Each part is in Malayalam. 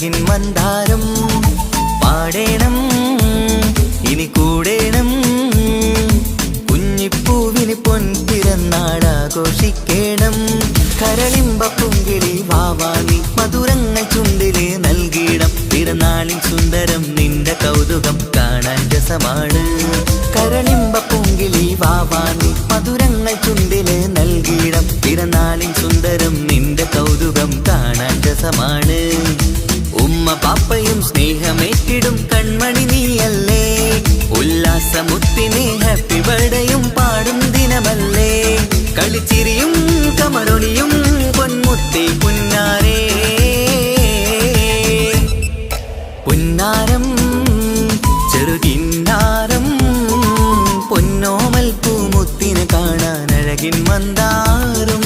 അഴകിൻ മന്ദാരം പാടേണം ഇനി കൂടേണം കുഞ്ഞിപ്പൂവിന് പൊൻപിറന്നാളാഘോഷിക്കണം കരളിമ്പ പുങ്കിളി വാവാനി മധുരങ്ങൾ ചുണ്ടില് നൽകിയിടം പിറന്നാളിൻ സുന്ദരം നിന്റെ കൗതുകം കാണാൻ രസമാണ് കരളിമ്പ പുങ്കിളി വാവാനി മധുരങ്ങൾ ചുണ്ടില് നൽകിയിടം പിറന്നാളിൻ സുന്ദരം നിന്റെ കൗതുകം കാണാൻ രസമാണ് ഉമ്മ പാപ്പയും സ്നേഹമേറ്റിടും കൺമണി നീയല്ലേ ഉല്ലാസമുത്തിനെ ഹാപ്പി ബർത്ത്ഡേയും പാടും ദിനമല്ലേ കളിച്ചിരിയും കമറൊളിയും പൊന്മുത്തി പുന്നാരേ പുന്നാരം ചെറുകിന്നാരം പൊന്നോമൽ പൂമുത്തിനെ കാണാൻ അഴകിൻ മന്ദാരം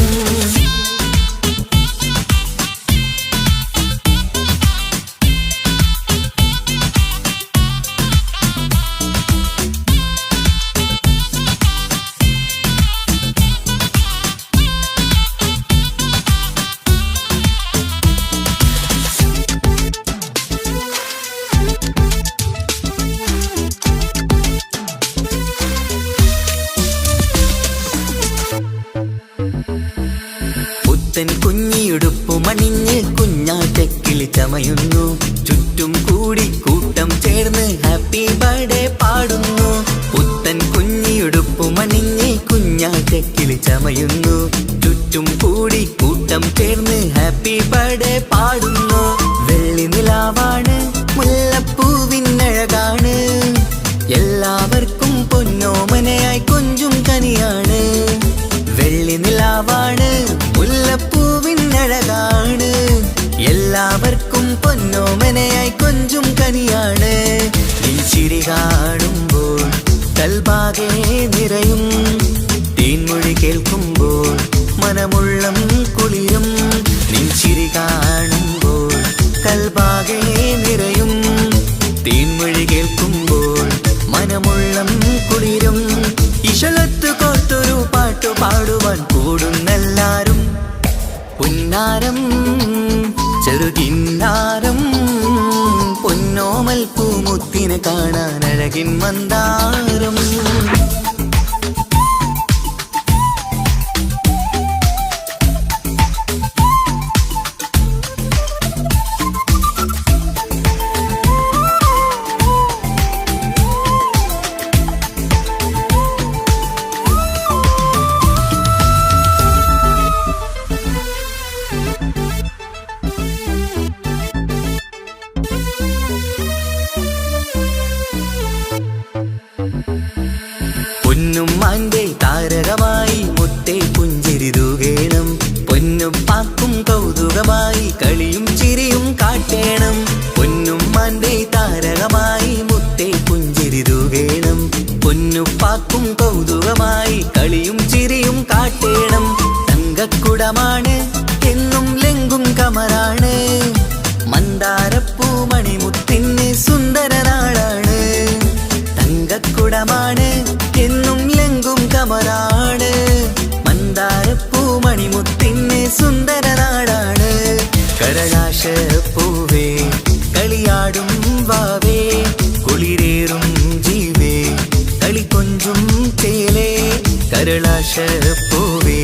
കുഞ്ഞിയുടുപ്പുമണിഞ്ഞ് കുഞ്ഞാറ്റക്കിളി ചമയുന്നു ചുറ്റും കൂടി കൂട്ടം ചേർന്ന് ഹാപ്പി ബർത്ത്ഡേ പാടുന്നു പുത്തൻ കുഞ്ഞിയുടുപ്പുമണിഞ്ഞ് കുഞ്ഞാറ്റക്കിളി ചമയുന്നു ചുറ്റും കൂടി കൂട്ടം ചേർന്ന് ഹാപ്പി ബർത്ത്ഡേ പാടുന്നു വെള്ളി നിലാവാണ് മുല്ലപ്പൂവിനഴകാണ് എല്ലാവർക്കും പൊന്നോമനയായി കൊഞ്ചും കനിയാണ് വെള്ളി നിലാവാണ് മുല്ലപ്പൂവിനഴകാണ് എല്ലാവർക്കും പൊന്നോമനയായി കൊഞ്ചും കനിയാണ് നീ ചിരി കാണുമ്പോൾ കൽബാകെ നിറയും തേൻമൊഴി കേൾക്കുമ്പോൾ മനമുള്ളം കുളിരും നീ ചിരി കാണുമ്പോൾ കൽബാകെ നിറയും തേൻമൊഴി കേൾക്കുമ്പോൾ മനമുള്ളം കുളിരും ഇശലത്ത് കോർത്തൊരു പാട്ടു പാടുവാൻ കൂടുന്നെല്ലാരും പുന്നാരം ചെറുകിന്നാരം പൊന്നോമൽ പൂമുത്തിനെ കാണാൻ അഴകിൻ മന്ദാരം പൊന്നുമ്മാന്റെ താരകമായി മുത്തേ പുഞ്ചിരി തൂകേണം പൊന്നുപ്പാക്കും കൗതുകമായി കളിയും ചിരിയും കാട്ടേണം പൊന്നുമ്മാന്റെ താരകമായി മുത്തേ പുഞ്ചിരി തൂകേണം പൊന്നുപ്പാക്കും കൗതുകമായി കളിയും ചിരിയും കാട്ടേണം തങ്കക്കുടമാണ് എന്നും ലെങ്കും കമറാണ് മന്ദാരപ്പൂമണിമുത്തിന് സുന്ദരനാളാണ് തങ്കക്കുടമാണ് എന്നും ലെങ്കും കമറാണ് മന്ദാരപ്പൂമണിമുത്തിന് സുന്ദരനാളാണ് കരളാശപ്പൂവേ കളിയാടും വാവേ കുളിരേറും ജീവേ കളിക്കൊഞ്ചും ചേലേ കരളാശപ്പൂവേ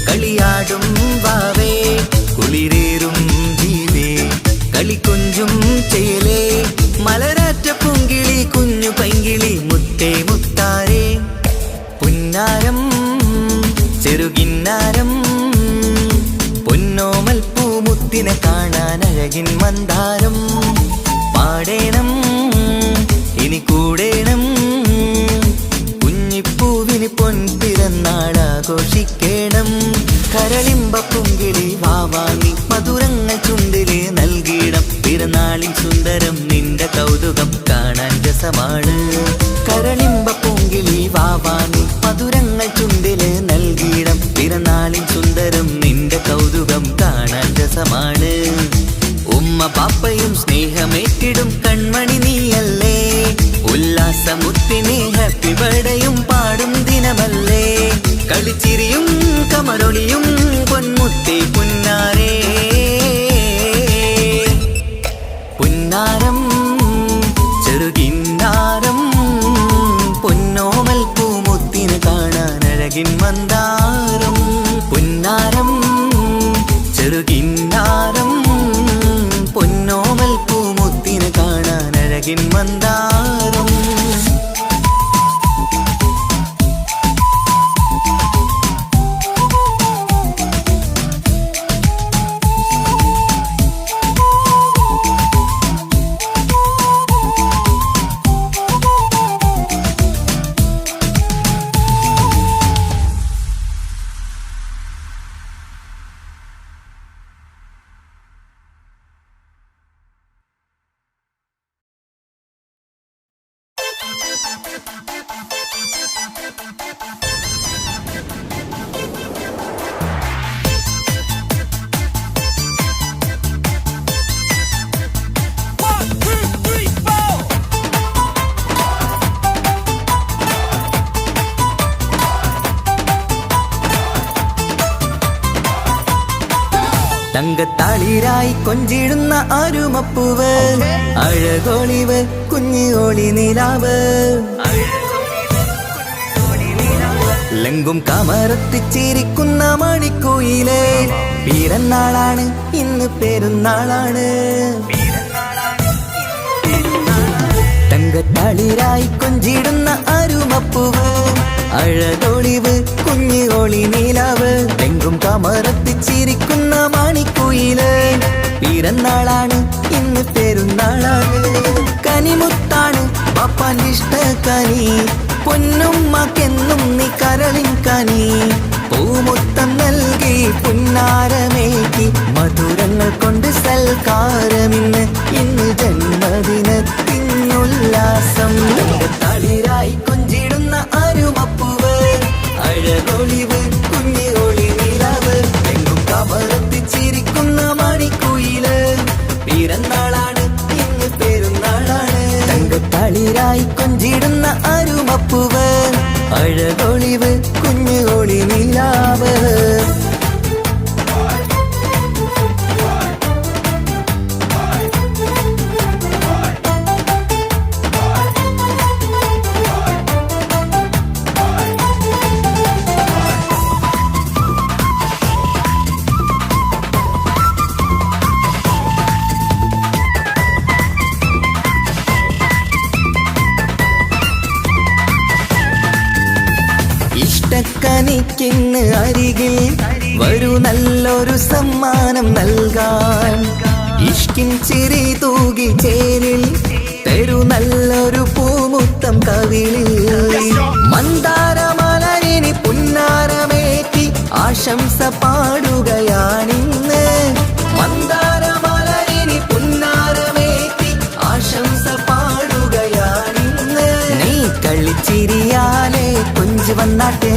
കളിയാടും വാവേ കുളിരേറും ജീവേ കളിക്കൊഞ്ചും ചേലേ മലരാറ്റ പൂങ്കിളി കുഞ്ഞു പൈങ്കിളി മുത്തേ മുത്താരേ പുന്നാരം ചെറുകിന്നാരം പൊന്നോമൽ പൂമുത്തിനെ കാണാൻ അഴകിൻ മന്ദാരം പാടേണം ഇനി കൂടേണം കുഞ്ഞിപ്പൂവിന് പൊൻപിറന്നാളാഘോഷിക്കണം കരളിമ്പ പുങ്കിളി വാവാങ്ങി മധുരങ്ങൾ ചുണ്ടില് നൽകിയിടം പിറന്നാളിൻ സുന്ദരം നിന്റെ കൗതുകം കാണാൻ രസമാണ് കരളിമ്പ പുങ്കിളി വാവാങ്ങി മധുരങ്ങൾ ചുണ്ടില് നൽകിയിടം പിറന്നാളിൻ സുന്ദരം നിന്റെ കൗതുകം കാണാൻ രസമാണ് ഉമ്മ പാപ്പയും സ്നേഹമേറ്റിടും കൺമണി നീയല്ലേ ഉല്ലാസമുത്തിനെ ഹാപ്പി ബർത്ത്ഡേയും പാടും ദിനമല്ലേ കളിച്ചിരിയും കമറൊളിയും പൊന്മുത്തി പുന്നാരേ അഴകിൻ മന്ദാരം. തങ്കത്താളിരായി കൊഞ്ചിടുന്ന അരുമപ്പൂവ്, അഴകോളിവ് കുഞ്ഞു ഓളി നിലാവ്. ലങ്കും കമറത്തിച്ചിരിക്കുന്ന മണിക്കുയിലേ, പിറന്നാളാണ് ഇന്ന് പെരുന്നാളാണ്. തങ്കത്താളിരായി കൊഞ്ചിടുന്ന അരുമപ്പൂവ്, അഴകോളിവ് കുഞ്ഞു ഓളി നിലാവ്. ലങ്കും കമറത്തിച്ചിരിക്കുന്ന മണിക്കുയിലേ, പിറന്നാളാണ് ഇന്ന് പെരുന്നാളാണ്. കനിമുത്താണ് പാപ്പാന്റെ ഇഷ്ടക്കനി, പൊന്നുമ്മക്കെന്നും നീ കരളിൻ കനി. പൂമുത്തം നൽകി പുന്നാരമേകി, മധുരങ്ങൾ കൊണ്ട് സൽക്കാരമിന്ന്. ഇന്ന് ജന്മദിനത്തിനുല്ലാസം. തളിരായി കൊഞ്ചിടുന്ന അരുമപ്പൂവ്, അഴകൊളിവ് കുഞ്ഞി ഒളി നിലാവ്. എങ്ങും കവറത്തിച്ചിരിക്കുന്ന മണിക്കുയില്, പിറന്നാളാണ് ഇന്ന് പെരുന്നാളാണ്. തളിരായി കൊഞ്ചിടുന്ന അരുമപ്പൂവ്, അഴകൊളിവ് കുഞ്ഞു ഒളി നിലാവ്. ഇഷ്ടക്കനിക്കിന്ന് അരികിൽ വരൂ, നല്ലൊരു സമ്മാനം നൽകാൻ. ഇഷ്കിൻ ചിരി തൂകി ചേരിൽ തരൂ, നല്ലൊരു പൂമുത്തം കവിളിൽ. മന്ദാരമലരിനി പുന്നാരമേറ്റി ആശംസ പാടുകയാണിന്ന്. മന്ദാരമലരിനി പുന്നാരമേറ്റി ആശംസ പാടുകയാണിന്ന്. നീ കളിച്ചിരിയാലേ കൊഞ്ചു വന്നാട്ടെ,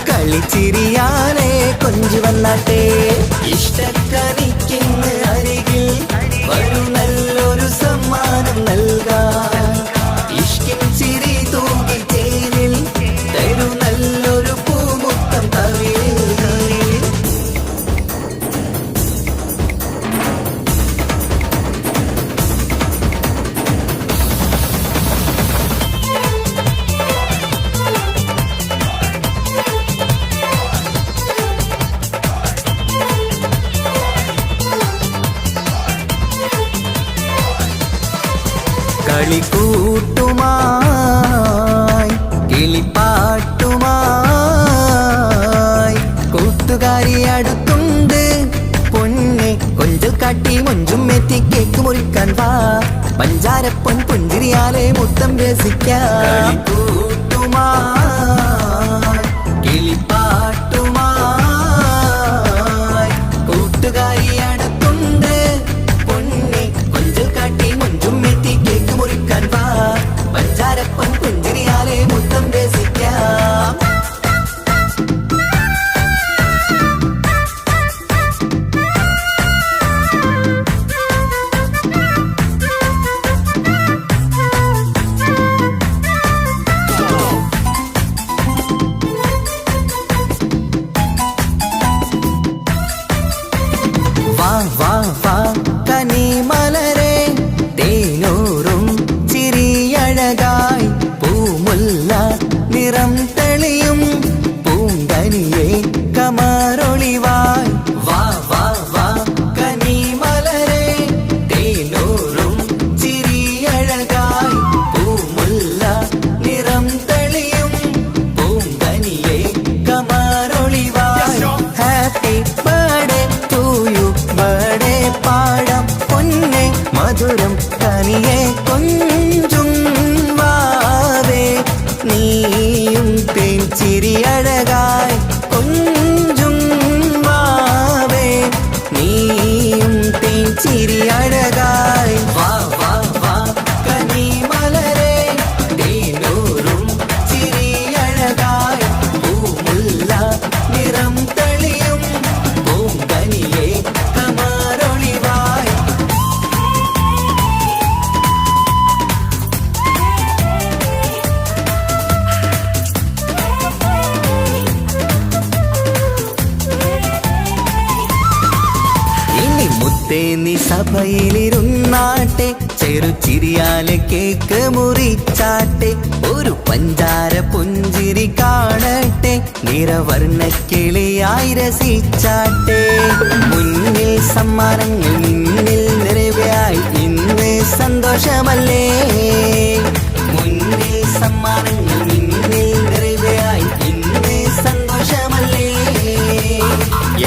കളിച്ചിരിയാലേ കൊഞ്ചു വന്നാട്ടെ. ഇഷ്ടക്കനിക്കിന്ന് അരികിൽ വരൂ, നല്ലൊരു സമ്മാനം നൽകാൻ. ഇഷ്കിൻ ചിരി തൂകി ചേരിൽ തരൂ, നല്ലൊരു പൂമുത്തം കവിളിൽ. കളിക്കൂട്ടുമായി കിളിപ്പാട്ടുമായി കൂട്ടുകാരി അടുത്തുണ്ട്. പൊന്നെ കൊഞ്ചൽ കാട്ടി മൊഞ്ചും എത്തി കേക്ക് മുറിക്കാൻ വാ. പഞ്ചാരപ്പൊൻ പുഞ്ചിരിയാലെ മുത്തം രസിക്കാം. കളിക്കൂട്ടുമായി കിളിപ്പാട്ടുമായി കൂട്ടുകാരി അടുത്തുണ്ട്. പൊന്നെ കൊഞ്ചൽ കാട്ടി മൊഞ്ചും എത്തി കേക്ക് മുറിക്കാൻ വാ. പഞ്ചാരപ്പൊൻ പുഞ്ചിരിയാലെ മുത്തം രസിക്കാം. മധുരം കനിയെ കൊഞ്ചും വാവേ നീയും തേൻചിരി അഴകായി കൊഞ്ചും വാവേ നീയും തേൻചിരി അഴകായി വാ വാ വാ കനി മലരെ തേനൂറും ചിരി അഴകായി പൂമുല്ല നിറം തെളിയും പൂങ്കനിയെ കമാരൊളിവായി ഇനി മുത്തേ നീ സഭയിലിരുന്നാട്ടെ ചെറുചിരിയാലെ കേക്ക് മുറിച്ചാട്ടെ ഒരു പഞ്ചാര പുഞ്ചിരി കാണട്ടെ നിറവർണ്ണ കിളിയായി രസിച്ചാട്ടെ മുന്നിൽ സമ്മാനങ്ങൾ നിന്നിൽ നിറവായി ഇന്ന് സന്തോഷമല്ലേ മുന്നിൽ സമ്മാനങ്ങൾ നിന്നിൽ നിറവായി ഇന്ന് സന്തോഷമല്ലേ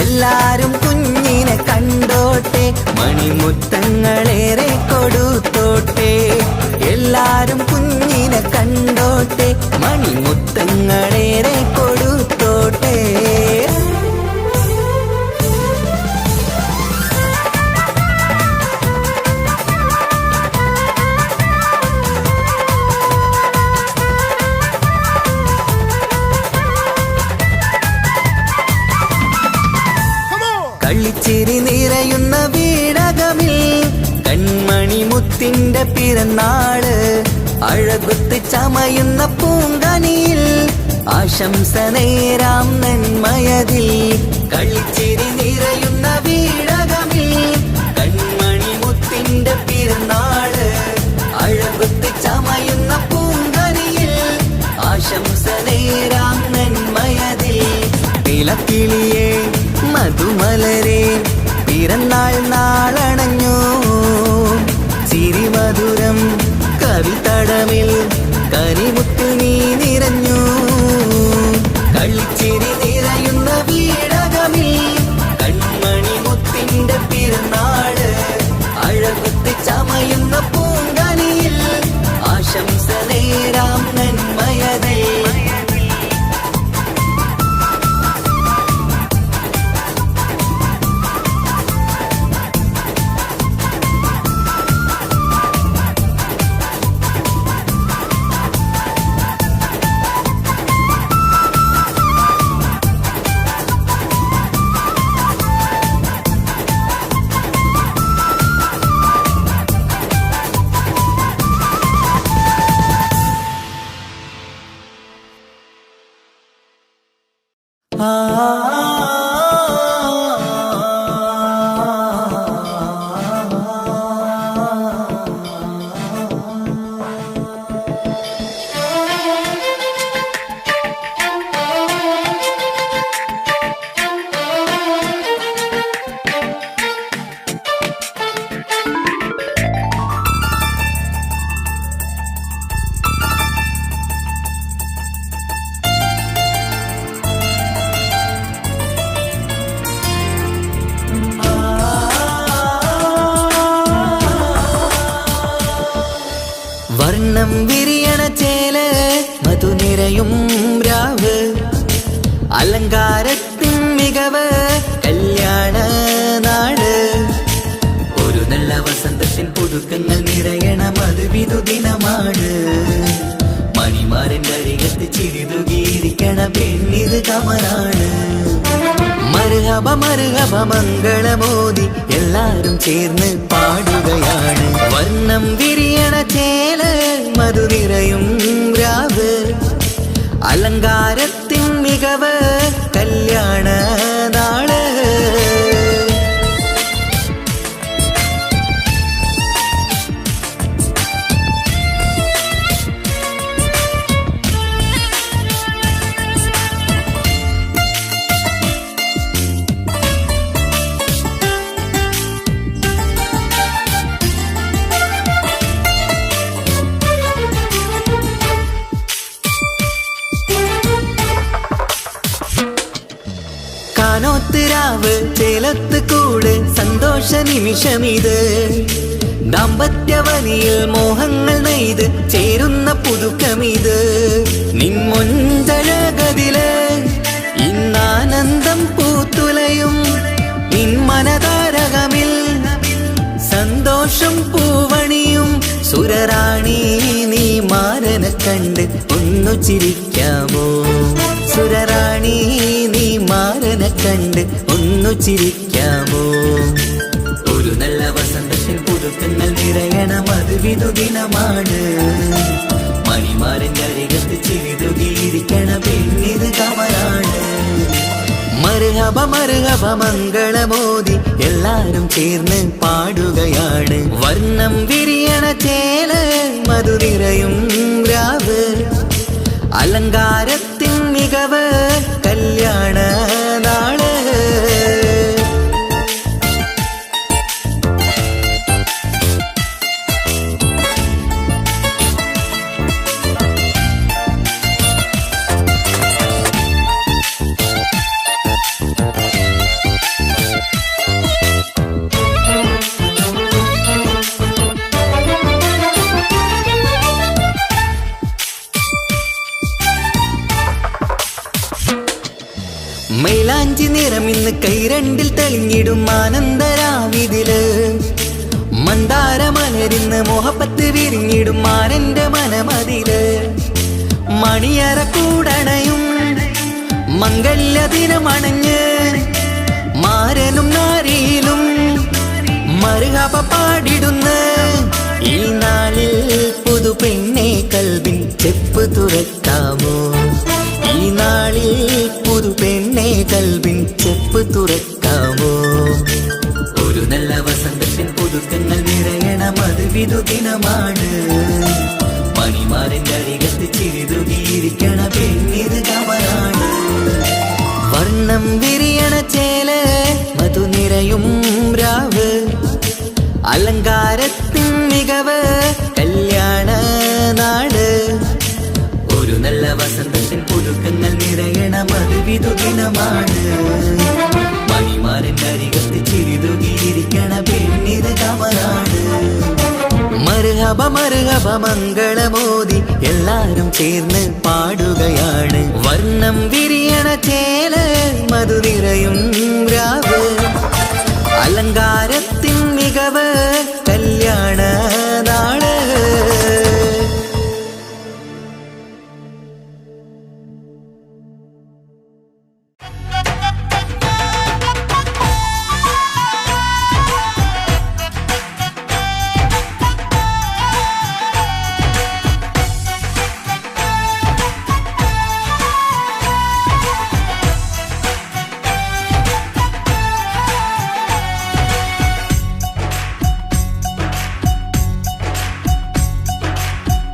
എല്ലാരും കുഞ്ഞിനെ കണ്ടോട്ടെ മണിമുത്തങ്ങളേറെ കൊടുത്തോട്ടെ എല്ലാരും കുഞ്ഞിനെ കണ്ടോട്ടെ മണിമുത്തങ്ങളേറെ കൊടുത്തോട്ടെ കളിച്ചിരി നിറയുന്ന വീടകമിൽ കൺമണി മുത്തിന്റെ പിറന്നാള് അഴകുത്ത് ചമയുന്ന പൂങ്കനിയിൽ ആശംസ നേരാം നന്മയതിൽ കളിച്ചിരി നിറയുന്ന വീടകമിൽ കൺമണി മുത്തിന്റെ പിറന്നാള് അഴകുത്ത് ചമയുന്ന പൂങ്കനിയിൽ ആശംസ നേരാം നന്മയതിൽ നിലക്കിളിയേ മധുമലരെ പിറന്നാൾ നാളണഞ്ഞു ചിരിമധുരം കവിതടമിൽ കനിമുത്തിൽ നീ നിറഞ്ഞു കളിച്ചിരി നിറയുന്ന വീടകമിൽ കൺമണി മുത്തിന്റെ പിറന്നാള് അഴകുത്ത് ചമയുന്ന പൂങ്കനിയിൽ ആശംസ നേരാം നന്മയതേ വർണ്ണം വിരിയണ ചേല മധുനിരയും രാവ് അലങ്കാരത്തിൻ മികവ് കല്യാണ നാട് ഒരു നല്ല വസന്തത്തിൻ പുതുക്കങ്ങൾ നിറയണ മധുവിധു ദിനമാണ് മണിമാരൻ അരികത്ത് ചിരിതുകീരിക്കണ പെണ്ണിത് കമലാണ് മർഹബ മർഹബ മംഗളമോദി എല്ലാരും ചേർന്ന് പാടുകയാണ് വർണ്ണം വിരിയണ ചേല മധുനിരയും രാവ് അലങ്കാരത്തിൻ മികവ് കല്യാണ നാള് കാനോത്ത് രാവ് ചേലത്ത് കൂട് സന്തോഷ നിമിഷമിത് നാം ദാമ്പത്യവനിയിൽ മോഹങ്ങൾ നെയ്ത് ചേരുന്ന പുതുക്കമിത് നിൻമൊഞ്ചഴകതില് ഇന്നാനന്ദം പൂത്തുലയും നിൻ മനതാരകമിൽ സന്തോഷം പൂവണിയും സുരറാണി നീ മാരനെ കണ്ട് ഒന്നു ചിരിക്കാമോ സുരറാണി നീ മാരനെ കണ്ട് ഒന്നു ചിരിക്കാമോ ഒരു നല്ല വസന്തത്തിൽ പുതുക്കങ്ങൾ നിറയണം അത് വിധുദിനമാണ് മണിമാരൻ്റെ അരികത്ത് ചിരിതുകിയിരിക്കണ പെണ്ണിത് കമലാണ് മർഹബ മർഹബ മംഗളമോദി എല്ലാരും ചേർന്ന് പാടുകയാണ് വർണ്ണം വിരിയണ ചേല മധു നിറയും രാവ് അലങ്കാരത്തിൻ മികവ് കല്യാണ നാള് മൈലാഞ്ചി നിറം ഇന്ന് കൈരണ്ടിൽ തെളിഞ്ഞിടും ആനന്ദരാവിതില് മന്ദാര മലരിന്ന് മോഹപ്പത്ത് വിരിഞ്ഞിടും മാരന്റെ മനമതില് മണിയറ കൂടണയും മംഗല്യ ദിനമണഞ്ഞ് മാരനും നാരിയിലും മർഹബ പാടിടുന്ന ഈ നാളിൽ പുതു പെണ്ണെ കൽവിൻ ചെപ്പ് തുറക്കാമോ ഈ നാളിൽ പുതു പെണ്ണെ കൽവിൻ ചെപ്പ് തുറക്കാമോ ഒരു നല്ല വസന്തത്തിൽ പുതുക്കങ്ങൾ നിറയണം അത് വിധുദിനമാണ് മണിമാരൻ്റെ അരികത്ത് ചിരിതുകിയിരിക്കണ പെണ്ണിത് കമലാണ് വർണ്ണം വിരിയണ ചേല മധു നിറയും രാവ് അലങ്കാരത്തിൻ മികവ് കല്യാണ നാട് ഒരു നല്ല വസന്തത്തിൽ പുതുക്കങ്ങൾ നിറയണം അത് വിധുദിനമാണ് മണിമാരൻ്റെ അരികത്ത് ചിരിതുകിയിരിക്കണ പെണ്ണിത് കമലാണ് മർഹബ മർഹബ മംഗളമോദി എല്ലാരും ചേർന്ന് പാടുകയാണ് വർണ്ണം വിരിയണ ചേല മധു നിറയും രാവ് അലങ്കാരത്തിൻ മികവ് കല്യാണ നാള്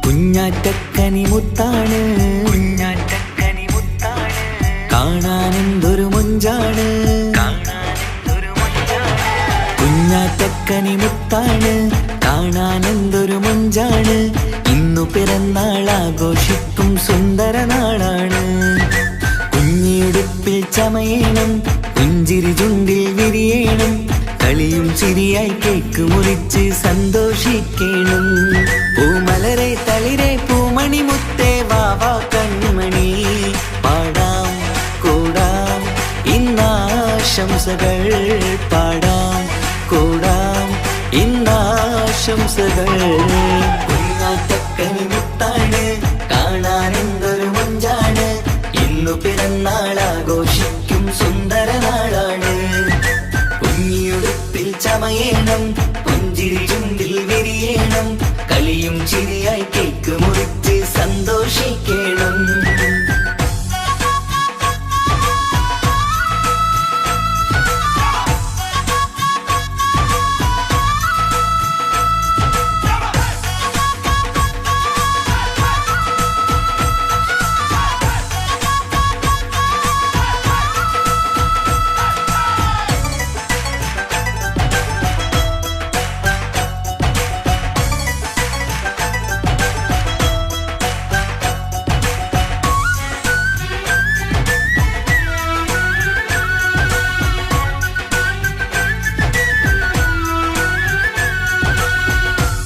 കുഞ്ഞാറ്റക്കനി മുത്താണ് കാണാനെന്തൊരു മൊഞ്ചാണ് കുഞ്ഞാറ്റക്കനി മുത്താണ് കാണാനെന്തൊരു മൊഞ്ചാണ് ഇന്നു പിറന്നാൾ ആഘോഷിക്കും സുന്ദര നാളാണ് കുഞ്ഞിയുടുപ്പിൽ ചമയണം പുഞ്ചിരി ചുണ്ടിൽ വിരിയണം കളിയും ചിരിയായി കേക്ക് മുറിച്ച് സന്തോഷിക്കണം പൂമലരെ തളിരെ പൂമണി മുത്തേ വാവാ കൺമണി പാടാം കൂടാം ഇന്നാശംസകൾ പാടാം കൂടാം ഇന്നാശംസകൾ കുഞ്ഞാറ്റക്കനി മുത്താണ് കാണാനെന്തൊരു മൊഞ്ചാണ് ഇന്നു പിറന്നാൾ ആഘോഷിക്കും സുന്ദര നാളാണ് കുഞ്ഞിയുടുപ്പിൽ ചമയണം പുഞ്ചിരി ചുണ്ടിൽ വിരിയണം കളിയും ചിരിയായി കേക്ക് മുറിച്ച് സന്തോഷിക്കണം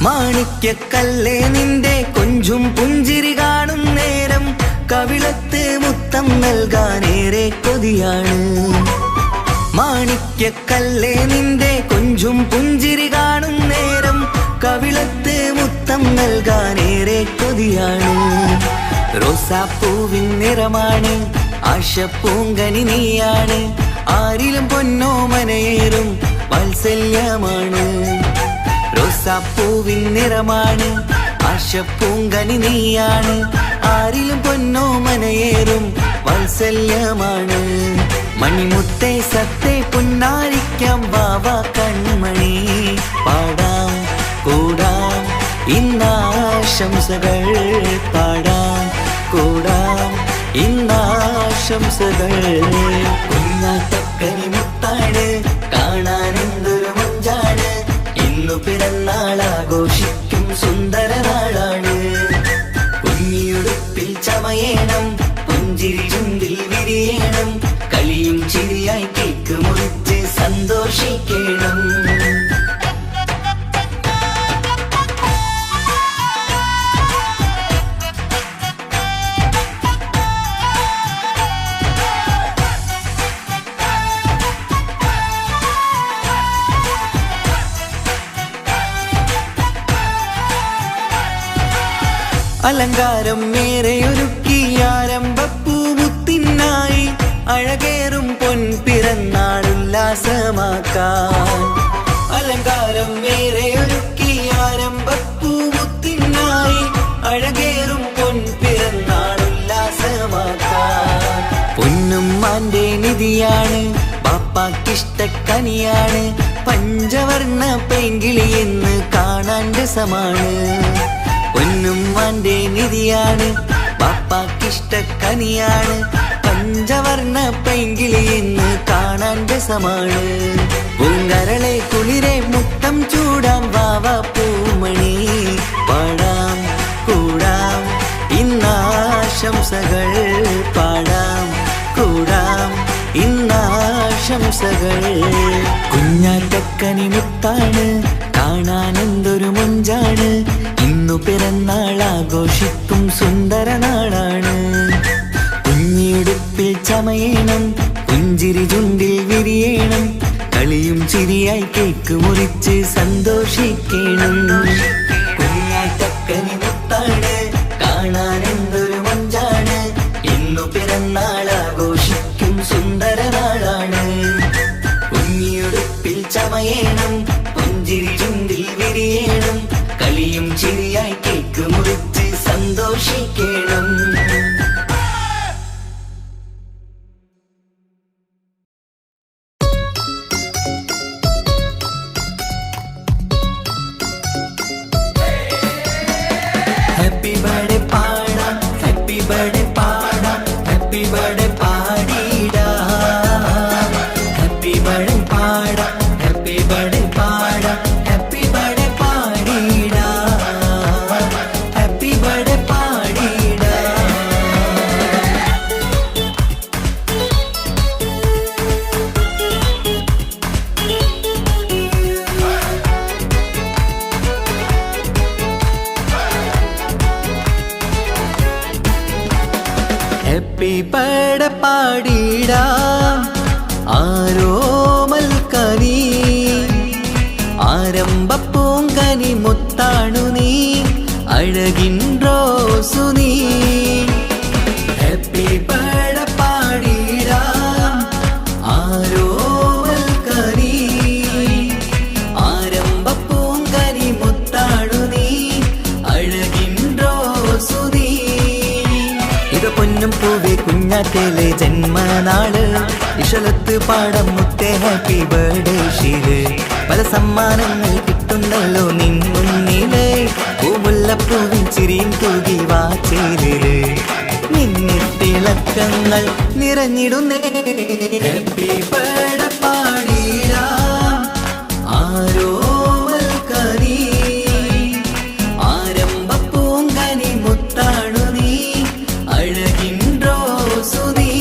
മാണിക്യക്കല്ലേ നിന്റെ കൊഞ്ചും പുഞ്ചിരി കാണും നേരം കവിളത്ത് മുത്തം നൽകാനേറെ കൊതിയാണ്. മാണിക്യക്കല്ലേ നിന്റെ കൊഞ്ചും പുഞ്ചിരി കാണും നേരം കവിളത്ത് മുത്തം നൽകാനേറെ കൊതിയാണ്. റോസാപ്പൂവിൻ നിറമാണ് ആശപ്പൂങ്കനി നീയാണ്. ആരിലും പൊന്നോമനയേറും വാത്സല്യമാണ്. റോസാപ്പൂവിൻ നിറമാണ് ആശപ്പൂങ്കനി നീയാണ്. ആരിലും പൊന്നോമനയേറും വാത്സല്യമാണ്. മണിമുത്തേ സത്തേ പുന്നാരിക്കാം വാവ കൺമണി. പാടാം കൂടാം ഇന്നാശംസകൾ. പാടാം കൂടാം ഇന്നാശംസകൾ. കുഞ്ഞാത്തക്കനി മുത്താണ് കാണാനെന്തൊരു മഞ്ചാണ്. ഇന്നു പിറന്നാളാഘോഷിക്കും സുന്ദര നാളാണ്. കുഞ്ഞിയുടുപ്പിൽ ചമയേണം പുഞ്ചിരി ചുണ്ടിൽ വിരിയണം. കളിയും ചിരിയായി കേക്ക് മുറിച്ച് സന്തോഷിക്കണം. അലങ്കാരം മേരെയൊരുക്കി ആരംഭപ്പൂമുത്തിനായി അഴകേറും പൊൻപിറന്നാളുല്ലാസമാക്കാൻ. അലങ്കാരം മേരെയൊരുക്കി ആരംഭപ്പൂമുത്തിനായി അഴകേറും പൊൻപിറന്നാളുല്ലാസമാക്കാൻ. പൊന്നുമ്മാന്റെ നിധിയാണ് പാപ്പാക്കിഷ്ടക്കനിയാണ്. പഞ്ചവർണ്ണ പെങ്കിളി എന്ന് കാണാൻ രസമാണ്. പൊന്നുമ്മാന്റെ നിധിയാണ് പാപ്പാക്കിഷ്ടക്കനിയാണ്. പഞ്ചവർണ്ണ പെങ്കിളി എന്ന് കാണാൻ രസമാണ്. പൂങ്കരളെ കുളിരെ മുത്തം ചൂടാം വാവ പൂമണി. പാടാം കൂടാം ഇന്നാശംസകൾ. പാടാം കൂടാം ഇന്നാശംസകൾ. കുഞ്ഞാറ്റക്കനി മുത്താണ് കാണാനെന്തൊരു മൊഞ്ചാണ്. ഇന്നു പിറന്നാളാഘോഷിക്കും സുന്ദര നാളാണ്. കുഞ്ഞിടുപ്പിൽ ചമയേണം പുഞ്ചിരി ചുണ്ടിൽ വിരിയണം. കളിയും ചിരിയായി കേക്ക് മുറിച്ച് സന്തോഷിക്കണം. കുഞ്ഞാറ്റക്കനി മുത്താണ് കാണാനെന്തൊരു മഞ്ചാണ്. ഇന്നു പിറന്നാളാഘോഷിക്കും സുന്ദര നാളാണ്. കുഞ്ഞിയുടുപ്പിൽ ചമയേണം പുഞ്ചിരി ചുണ്ടിൽ വിരിയണം. കളിയും ചിരിയായി കേക്ക് മുറിച്ച് സന്തോഷിക്കണം. ഹാപ്പി ബർത്ത്ഡേ പാടാം ഹാപ്പി ബർത്ത്ഡേ പാടാം ഹാപ്പി ബർത്ത്ഡേ പാടിടാം. ഹാപ്പി ബർത്ത്ഡേ പാടാം ഹാപ്പി ബർത്ത്ഡേ പാടാം ഹാപ്പി ബർത്ത്ഡേ പാടിടാം. ഹാപ്പി ബർത്ത്ഡേ പാടിടാം. ഹാപ്പി ബർത്ത്ഡേ പാടിടാം ആരോമൽക്കനി. ആരംഭപ്പൂങ്കനി മുത്താണു നീ അഴകിൻ റോസു നീ. ഹാപ്പി ബർത്ത്ഡേ പാടിടാം ആരോമൽക്കനി. ആരംഭപ്പൂങ്കനി മുത്താണു നീ അഴകിൻ റോസു നീ. ഇത് പൊന്നും പൂവേ കുഞ്ഞാറ്റേലെ ജന്മനാള്. ഇശലത്ത് പാടം മുത്തേ ഹാപ്പി ബർത്ത്ഡേ ഷീല്. പല സമ്മാനങ്ങൾ കിട്ടുന്നല്ലോ നിൻ മുന്നില്. പൂമുല്ലപ്പൂവിൻ ചിരിയും തൂകി വാച്ചേരില്. മിന്നിത്തിളക്കങ്ങൾ നിറഞ്ഞിടുന്നേ. ഹാപ്പി ബർത്ത്ഡേ പാടിടാം ആരോമൽക്കനി. ആരംഭപ്പൂങ്കനി മുത്താണു നീ അഴകിൻ റോസു നീ.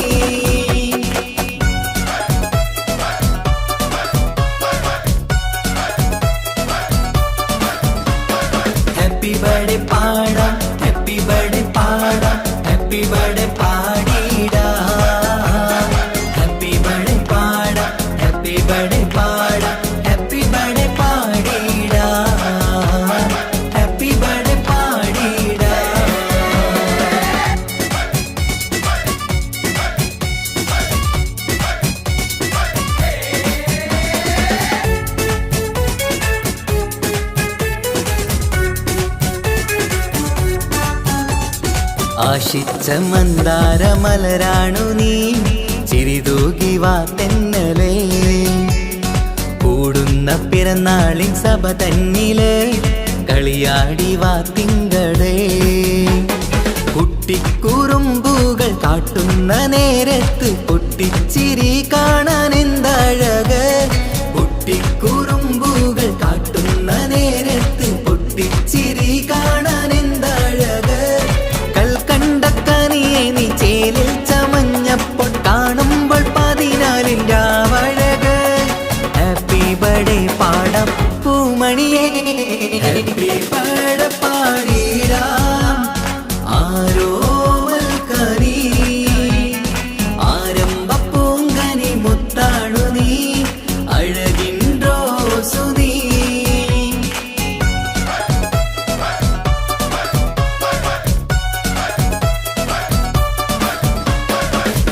ബർത്ത്ഡേ പാടാം, ഹാപ്പി ബർത്ത്ഡേ പാടാം, ഹാപ്പി ബർത്ത്ഡേ പാടിടാം. ഹാപ്പി ബർത്ത്ഡേ പാടാം, ഹാപ്പി ബർത്ത്ഡേ പാടാം, ഹാപ്പി ബർത്ത്ഡേ പാടിടാം, ഹാപ്പി ബർത്ത്ഡേ പാടിടാം. ആശിച്ച മന്ദാര മലരാണു നീ, ചിരിതൂകി വാ തെന്നലേ. കൂടുന്ന പിറന്നാളിൻ സഭ തന്നില് കളിയാടി വാ തിങ്കളേ. കുട്ടിക്കുറുമ്പുകൾ കാട്ടുന്ന നേരത്ത് പൊട്ടിച്ചിരി കാണാൻ എന്തഴക്. കുട്ടിക്കുറുമ്പുകൾ കാട്ടുന്ന നേരത്ത് പൊട്ടിച്ചിരി കാണാൻ എന്തഴക്. കൽക്കണ്ടക്കനിയെ നീ ചേലിൽ ചമഞ്ഞപ്പോൾ കാണുമ്പോൾ 14 രാവഴക്. ഹാപ്പി ബർത്ത്ഡേ പാടാം പൂമണിയേ, ഹാപ്പി ബർത്ത്ഡേ പാടിടാം. ആരോമൽക്കനി ആരംഭ പൂങ്കനി മുത്താണു നീ, അഴകിൻ റോസു നീ.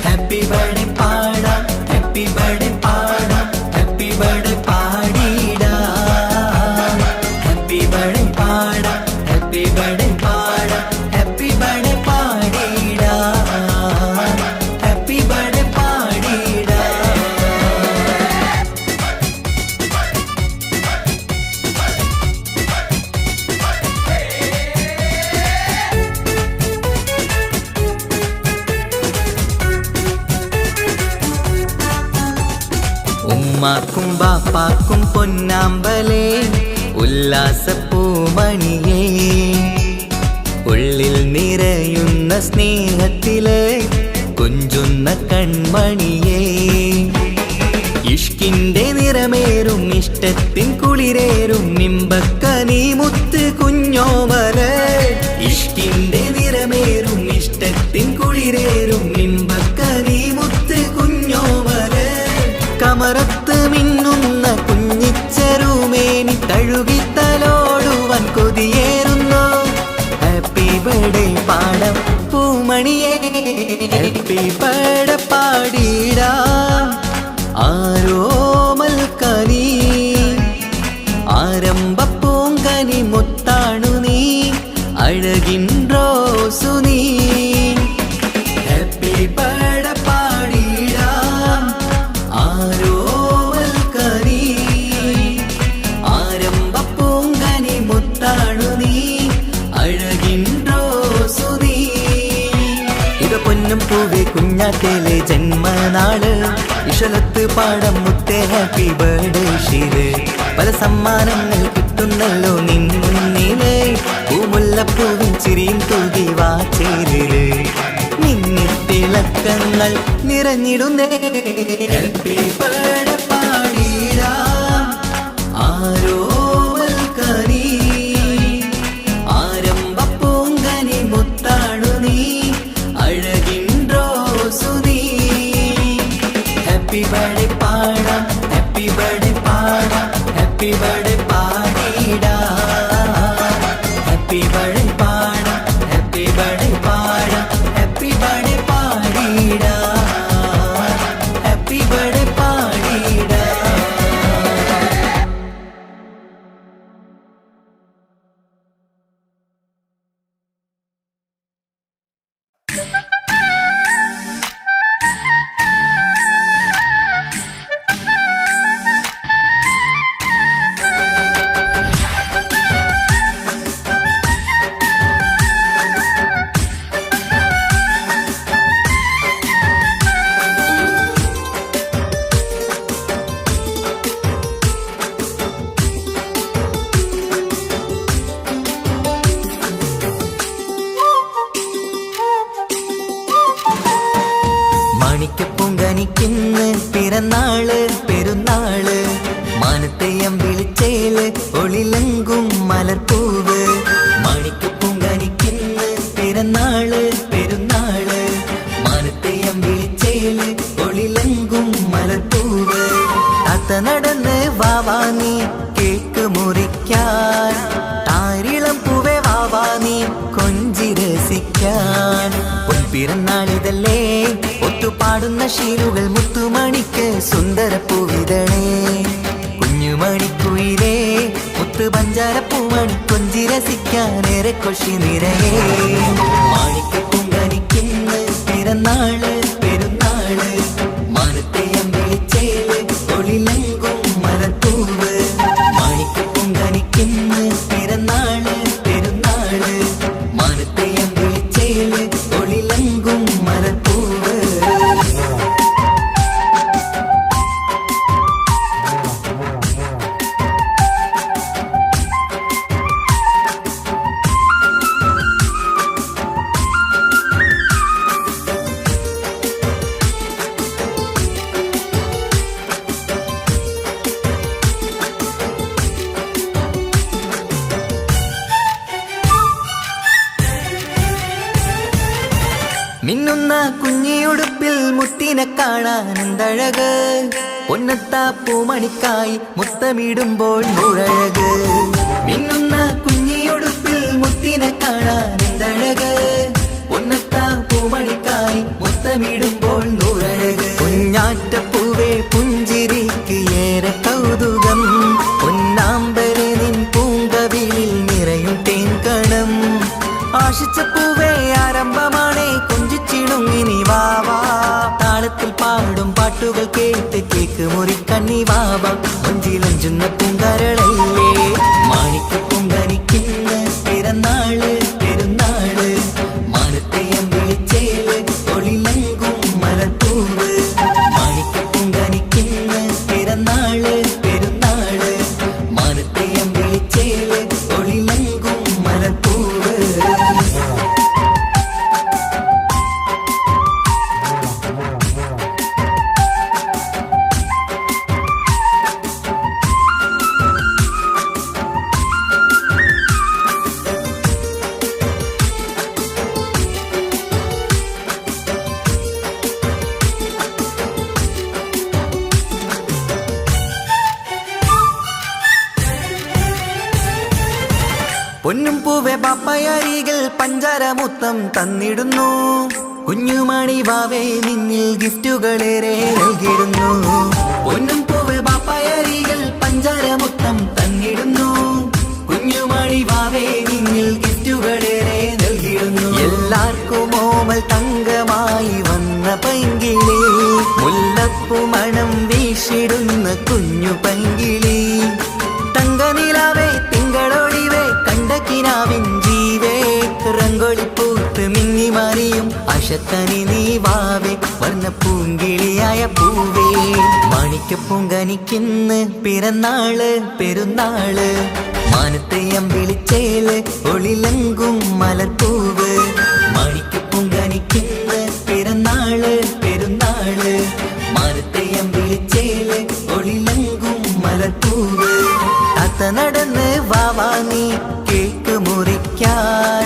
ഹാപ്പി ബർത്ത്ഡേ പാടാം, ഹാപ്പി ബർത്ത്ഡേ പാടാം, ഹാപ്പി ബർത്ത്ഡേ പാടിടാം. ഹാപ്പി ബർത്ത്ഡേ പാടാം, ഹാപ്പി ബർത്ത്ഡേ പാടാം, ഹാപ്പി ബർത്ത്ഡേ പാടിടാം, ഹാപ്പി ബർത്ത്ഡേ പാടിടാം. ഉമ്മാക്കും ബാപ്പാക്കും പൊന്നാമ്പലേ, ഉല്ലാസപ്പൂമണിയേ. ഉള്ളിൽ നിറയുന്ന സ്നേഹത്തില് കൊഞ്ചുന്ന കൺമണിയേ. ഇഷ്കിന്റെ നിറമേറും ഇഷ്ടത്തിൻ കുളിരേറും നിമ്പക്കനി മുത്ത് കുഞ്ഞോമല്. ഇഷ്കിന്റെ നിറമേറും ഇഷ്ടത്തിൻ കുളിരേറും നിമ്പക്കനി മുത്ത് കുഞ്ഞോമല്. കമറത്ത് മിന്നുന്ന കുഞ്ഞിച്ചെറുമേനി തഴുകിത്തലോടുവാൻ കൊതിയേറുന്നു. ഹാപ്പി ബർത്ത്ഡേ പാടാം പൂമണിയേ, ഹാപ്പി ബർത്ത്ഡേ പാടിടാം. ആരോമൽക്കനി ആരംഭ പൂങ്കനി മുത്താണു നീ, അഴകിൻ റോസു നീ. ഹാപ്പി ബർത്ത്ഡേ പാടിടാം. ആരോമൽക്കനി ആരംഭ പൂങ്കനി മുത്താണു നീ, അഴകിൻ റോസു നീ. ഇത് പൊന്നും പൂവേ കുഞ്ഞാറ്റേലെ ജന്മനാള്, ഇഷലത്ത് പാടം മുത്തേ ഹാപ്പി ബർത്ത്ഡേ ഷീല്. പല സമ്മാനങ്ങൾ കിട്ടുന്നല്ലോ നിൻ മുന്നില്, പൂമുല്ലപ്പൂവിൻ ചിരിയും തൂകി വാ ചേരില്. നിന്നിത്തിളക്കങ്ങൾ നിറഞ്ഞിടുന്നേ, ഹാപ്പി ബർത്ത്ഡേ പാടിടാം. ആരോമൽക്കനി ആരംഭ പൂങ്കനി മുത്താണു നീ, അഴകിൻ റോസു നീ. ഹാപ്പി ബർത്ത്ഡേ പാടാം, ഹാപ്പി ബർത്ത്ഡേ പാടാം, ഹാപ്പി ബർത്ത്ഡേ പാടിടാം. ഹാപ്പി ബർത്ത്ഡേ പാടാം, ഹാപ്പി ബർത്ത്ഡേ പാടാം, ഹാപ്പി ബർത്ത്ഡേ പാടിടാം, ഹാപ്പി ബർത്ത്ഡേ പാടിടാം. രസിക്കാൻ. പൊൻപിറന്നാളിതല്ലേ ഒത്തുപാടുന്ന ശീലുകൾ മുത്തുമണിക്ക് സുന്ദരപ്പൂവിതളേ. കുഞ്ഞുമണിക്കുയിലേ മുത്തു പഞ്ചാരപ്പൂമണി കൊഞ്ചി രസിക്കാനേറെ കൊഷി നിറയേ. മാണിക്കപ്പൂങ്കനിക്കിന്ന് പിറന്നാള് പെരുന്നാള് മാനത്തെ അമ്പിളിച്ചേല് തൊഴിലെങ്കും മരത്തൂവ്. മാണിക്കപ്പൂങ്കനിക്കിന്ന് പിറന്നാള് പെരുന്നാള് മാനത്തെ അമ്പിളിച്ചേല് തൊഴിലെങ്കും മരത്തൂവ്. മിന്നുന്ന കുഞ്ഞിയുടുപ്പിൽ മുത്തിനെ കാണാൻ എന്തഴക്. പൊന്നത്താ പൂമണിക്കായി മുത്തമിടുമ്പോൾ നൂറഴക്. മിന്നുന്ന കുഞ്ഞിയുടുപ്പിൽ മുത്തിനെ കാണാൻ എന്തഴക്. പൊന്നത്താ പൂമണിക്കായി മുത്തമിടുമ്പോൾ നൂറഴക്. കുഞ്ഞാറ്റപ്പൂവേ പുഞ്ചിരിക്ക് ഏറെ കൗതുകം. പൊന്നാമ്പരെ നിൻ പൂങ്കവിളിൽ നിറയും തേൻകണം. ആശിച്ച പൂവേ ആരംഭമാണേ കൊഞ്ചിച്ചിടുങ്ങിനി വാവാ. താളത്തിൽ പാടും പാട്ടുകൾ കേട്ട് കേക്ക് മുറിക്കണ്ണി വാവ. കൊഞ്ചിലഞ്ചുന്ന പൂങ്കരളല്ലേ മാണിക്കപ്പൂങ്കനിക്കിന്ന് പിറന്നാള് പെരുന്നാള് മാനത്തെ അമ്പിളിച്ചേല് തൊഴിലെങ്കും മലപ്പൂവ്. മാണിക്കപ്പൂങ്കനിക്കിന്ന് പിറന്നാള് പെരുന്നാള് മാനത്തെ അമ്പിളിച്ചേല് തൊഴിലെങ്കും മലപ്പൂവ്. പൊന്നും പൂവെ പാപ്പയരികൾ പഞ്ചാരമുത്തം തന്നിടുന്നു. കുഞ്ഞുമണി വാവേ നിന്നിൽ ഗിഫ്റ്റുകളേറെ നൽകിടുന്നു. പൊന്നും പൂവെ പാപ്പയരികൾ പഞ്ചാരമുത്തം തന്നിടുന്നു. കുഞ്ഞുമണി വാവേ നിന്നിൽ ഗിഫ്റ്റുകളേറെ നൽകിടുന്നു. എല്ലാവർക്കും ഓമൽ തങ്കമായി വന്ന പൈങ്കിളി മുല്ലപ്പൂ മണം വീശിടുന്ന കുഞ്ഞു പൈങ്കിളി. തങ്കനിലാവേ തിങ്കളൊളിവേ കണ്ടക്കിനാവിൻ ജീവേ. റംഗോളിപ്പൂത്ത് മിന്നി മാറിയും അശത്തനി നീ വാവേ വർണ്ണ പൂങ്കിളിയായ പൂവേ. മാണിക്കപ്പൂങ്കനിക്കിന്ന് പിറന്നാള് പെരുന്നാള് മാനത്തെ അമ്പിളിച്ചേല് ഒളിലെങ്കും മലർപ്പൂവ്. മാണിക്കപ്പൂങ്കനിക്കിന്ന് പിറന്നാള് പെരുന്നാള് മാനത്തെ അമ്പിളിച്ചേല് ഒളിലെങ്കും മലർപ്പൂവ്. താത്ത നടന്ന് വാവാ നീ കേക്ക് മുറിക്കാൻ.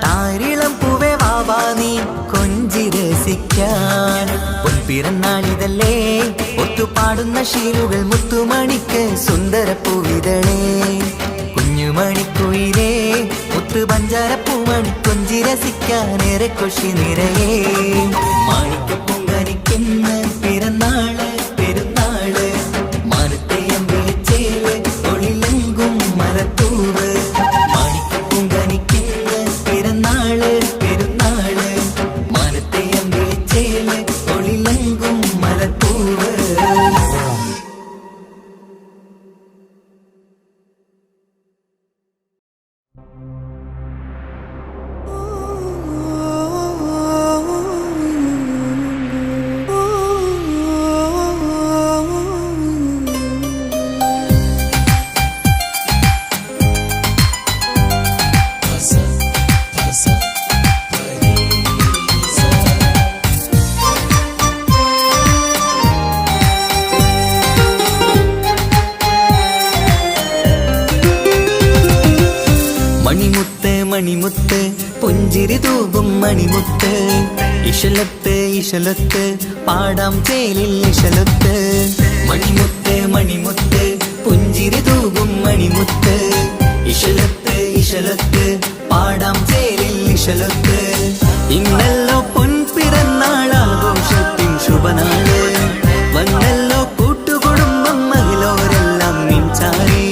താരിളം പൂവേ വാവാ നീ കൊഞ്ചി രസിക്കാൻ. പൊൻപിറന്നാളിതല്ലേ ഒത്തുപാടുന്ന ശീലുകൾ മുത്തുമണിക്ക് സുന്ദരപ്പൂവിതളേ. കുഞ്ഞുമണിക്കുയിലേ മുത്തു പഞ്ചാരപ്പൂമണി കൊഞ്ചി രസിക്കാനേറെ കൊഷി നിറയേ. മാണിക്കപ്പൂങ്കനിക്കിന്ന് പിറന്നാള് പെരുന്നാള് മാനത്തെ അമ്പിളിച്ചേല് തൊഴിലെങ്കും മലത്തൂവ്. മാണിക്കപ്പൂങ്കനിക്കിന്ന് പിറന്നാള് പെരുന്നാള് മാനത്തെ അമ്പിളിച്ചേല് തൊഴിലെങ്കും മലത്തൂവ്. മണിമുത്ത് പുഞ്ചിരി തൂകും മണിമുത്ത്. ഇശലത്ത് ഇശലത്ത് പാടാം ചേലിൽ ഇശലത്ത്. മണിമുത്ത് മണിമുത്ത് പുഞ്ചിരി തൂകും മണിമുത്ത്. ഇശലത്ത് ഇശലത്ത് പാടാം ചേലിൽ ഇശലത്ത്. ഇന്നല്ലോ പൊൻപിറന്നാൾ ആഘോഷത്തിൻ ശുഭനാള്. വന്നല്ലോ കൂട്ടുകുടുംബം മഹിളോരെല്ലാം നിൻചാരി.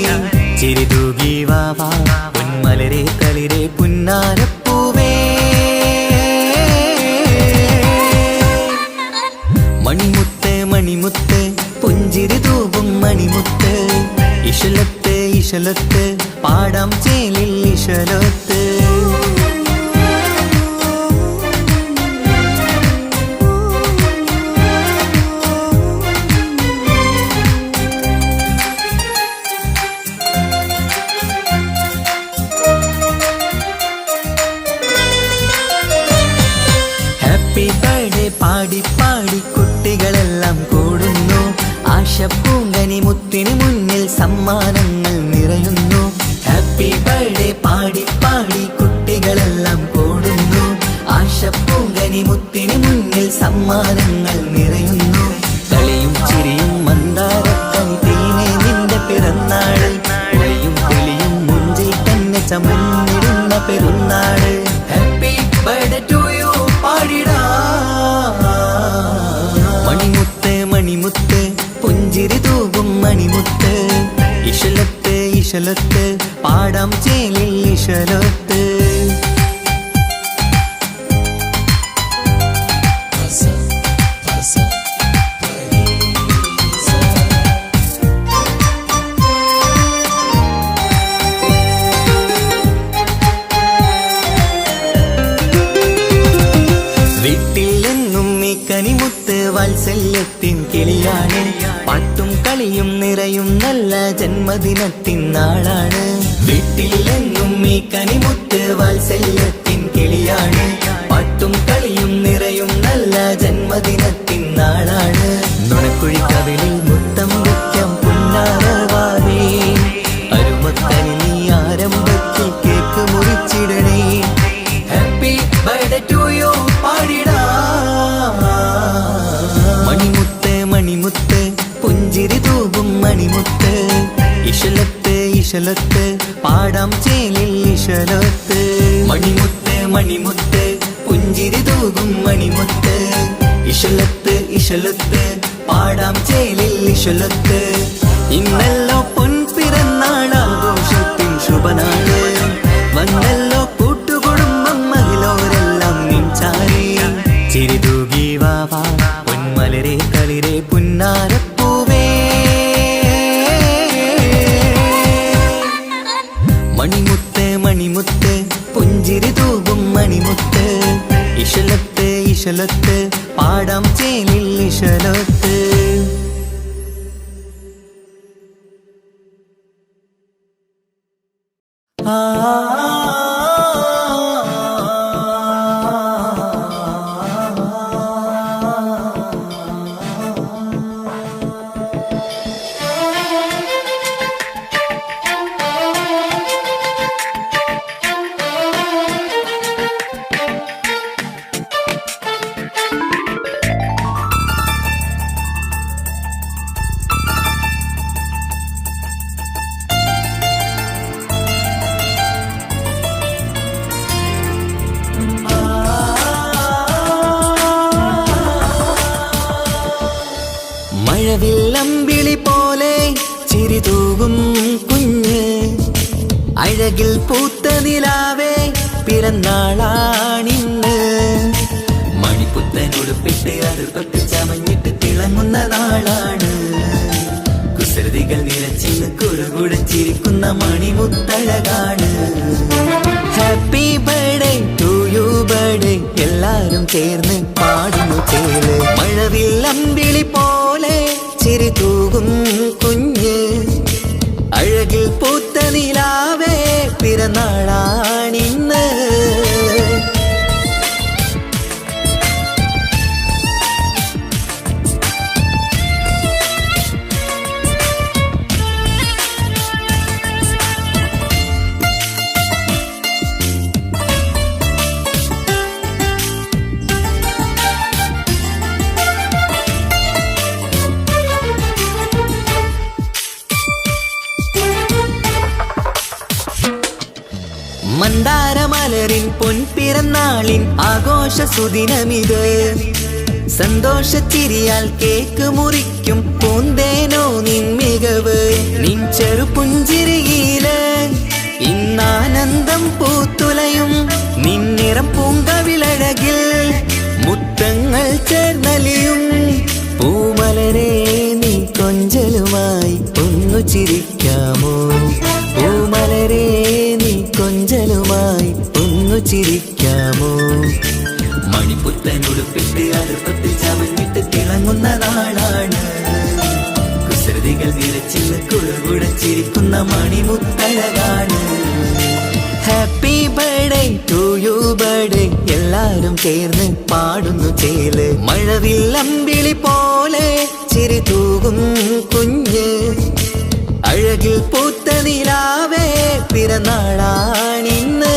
ചിരിതൂകി വാവാ പൊന്മലരെ കളിരെ പുന്നാരപ്പൂവേ. മണിമുത്ത് മണിമുത്ത് പുഞ്ചിരി തൂകും മണിമുത്ത്. ഇശലത്ത് ഇശലത്ത് പാടാം ചേലിൽ ഇശലത്ത്. ഹാപ്പി ബർത്ത്ഡേ പാടി പാടി കുട്ടികളെല്ലാം കൂടുന്നു. ആശപ്പൂങ്കനി മുത്തിന് മുന്നിൽ സമ്മാനങ്ങൾ നിറയുന്നു. ഹാപ്പി ബർത്ത്ഡേ പാടി പാടി കുട്ടികളെല്ലാം കൂടുന്നു. ആശപ്പൂങ്കനി മുത്തിന് മുന്നിൽ സമ്മാനങ്ങൾ നിറയുന്നു. കളിയും ചിരിയും മന്ദാരക്കനി തേനെ നിന്റെ പിറന്നാള്. ഒളിയും തെളിയും മുഞ്ചിൽ തന്നെ ചമഞ്ഞിടുന്ന പെരുന്നാള്. ഹാപ്പി ബർത്ത്ഡേ ടു യു പാടിടാ. മണിമുത്ത് മണിമുത്ത് പുഞ്ചിരി തൂകും മണിമുത്ത്. ഇശലത്ത് ഇശലത്ത് പാടാം ചേലിൽ ഇശലത്ത്. വീട്ടിലെന്നും ഈ കനിമുത്ത് വാത്സല്യത്തിൻ കിളിയാണ്. പാട്ടും കളിയും നിറയും നല്ല ജന്മദിനത്തിൻ നാളാണ്. വീട്ടിലെന്നും ഈ കനിമുത്ത് വാത്സല്യത്തിൻ കിളിയാണ്. പാട്ടും കളിയും നിറയും നല്ല ജന്മദിനത്തിൻ നാളാണ്. നുണക്കുഴിക്കവിളിൽ മുത്തം വയ്ക്കാം പുന്നാരവാവേ. അരുമക്കനി നീ ആരംഭത്തിൽ കേക്ക് മുറിച്ചിടണേ. ഹാപ്പി ബർത്ത്ഡേ ടു യു പാടിടാ. മണിമുത്ത് മണിമുത്ത് പുഞ്ചിരി തൂകും മണിമുത്ത്. ഇശലത്ത് ഇശലത്ത് പാടാം ചേലിൽ ഇശലത്ത്. മണിമുത്ത് മണിമുത്ത് പുഞ്ചിരി തൂകും മണിമുത്ത്. ഇശലത്ത് ഇശലത്ത് പാടാം ചേലിൽ ഇശലത്ത്. ഇന്നല്ലോ പൊൻപിറന്നാൾ ആഘോഷത്തിൻ ശുഭനാള്. വന്നല്ലോ കൂട്ടുകുടുംബം മഹിളോരെല്ലാം നിൻചാരി. ചിരിതൂകി വാവാ പൊന്മലരെ കളിരെ പുന്നാരപ്പൂവേ. മണിമുത്ത് മണിമുത്ത് പുഞ്ചിരി തൂകും മണിമുത്ത്. ഇശലത്ത് ഇശലത്ത് പാടാം ചേലിൽ ഇശലത്ത്. മഴവില്ലമ്പിളി പോലെ ചിരി തൂകും കുഞ്ഞ്. അഴകിൽ പൂത്ത നിലാവേ പിറന്നാളാണിന്ന്. മണിപ്പുത്തനുടുപ്പിട്ട് അത് തൊട്ട് ചമഞ്ഞിട്ട് തിളങ്ങുന്ന നാളാണ്. കുസൃതികൾ നിറച്ചിന്ന് കുറുകൂടെ ചിരിക്കുന്ന മണിമുത്തഴകാണ്. Happy birthday to you birthday എല്ലാരും ചേർന്ന് പാടുന്നു ചേല്. മഴവില്ലമ്പിളി പോലെ ചിരി തൂകും കുഞ്ഞ്. അഴകിൽ പൂത്ത നിലാവേ പിറന്നാളാണിന്ന്. മന്ദാരമലരിൻ പൊൻപിറന്നാളിൻ ആഘോഷ സുദിനമിത്. സന്തോഷച്ചിരിയാൽ കേക്ക് മുറിക്കും പൂന്തേനോ നിൻ മികവ്. നിൻ ചെറുപുഞ്ചിരിയില് ഇന്നാനന്ദം പൂത്തുലയും. നിന്നിറം പൂങ്കവിളഴകിൽ മുത്തങ്ങൾ ചേർന്നലിയും. പൂമലരെ നീ കൊഞ്ചലുമായി ഒന്നു ചിരിക്കാമോ? പൂമലരെ നീ കൊഞ്ചലുമായി ഒന്നു ചിരിക്കാമോ? മണിപ്പുത്തനുടുപ്പിട്ട് അടുപ്പത്തിൽ ചമഞ്ഞിട്ട് തിളങ്ങുന്ന നാളാണ്. കുസൃതികൾ നിറച്ചിന്ന് കുളുകുടച്ചിരിക്കുന്ന മണിമുത്തഴകാണ്. Happy birthday to you birthday എല്ലാരും ചേർന്ന് പാടുന്നു ചേല്. മഴവില്ലമ്പിളി പോലെ ചിരി തൂകും കുഞ്ഞ്. അഴകിൽ പൂത്ത നിലാവേ പിറന്നാളാണിന്ന്.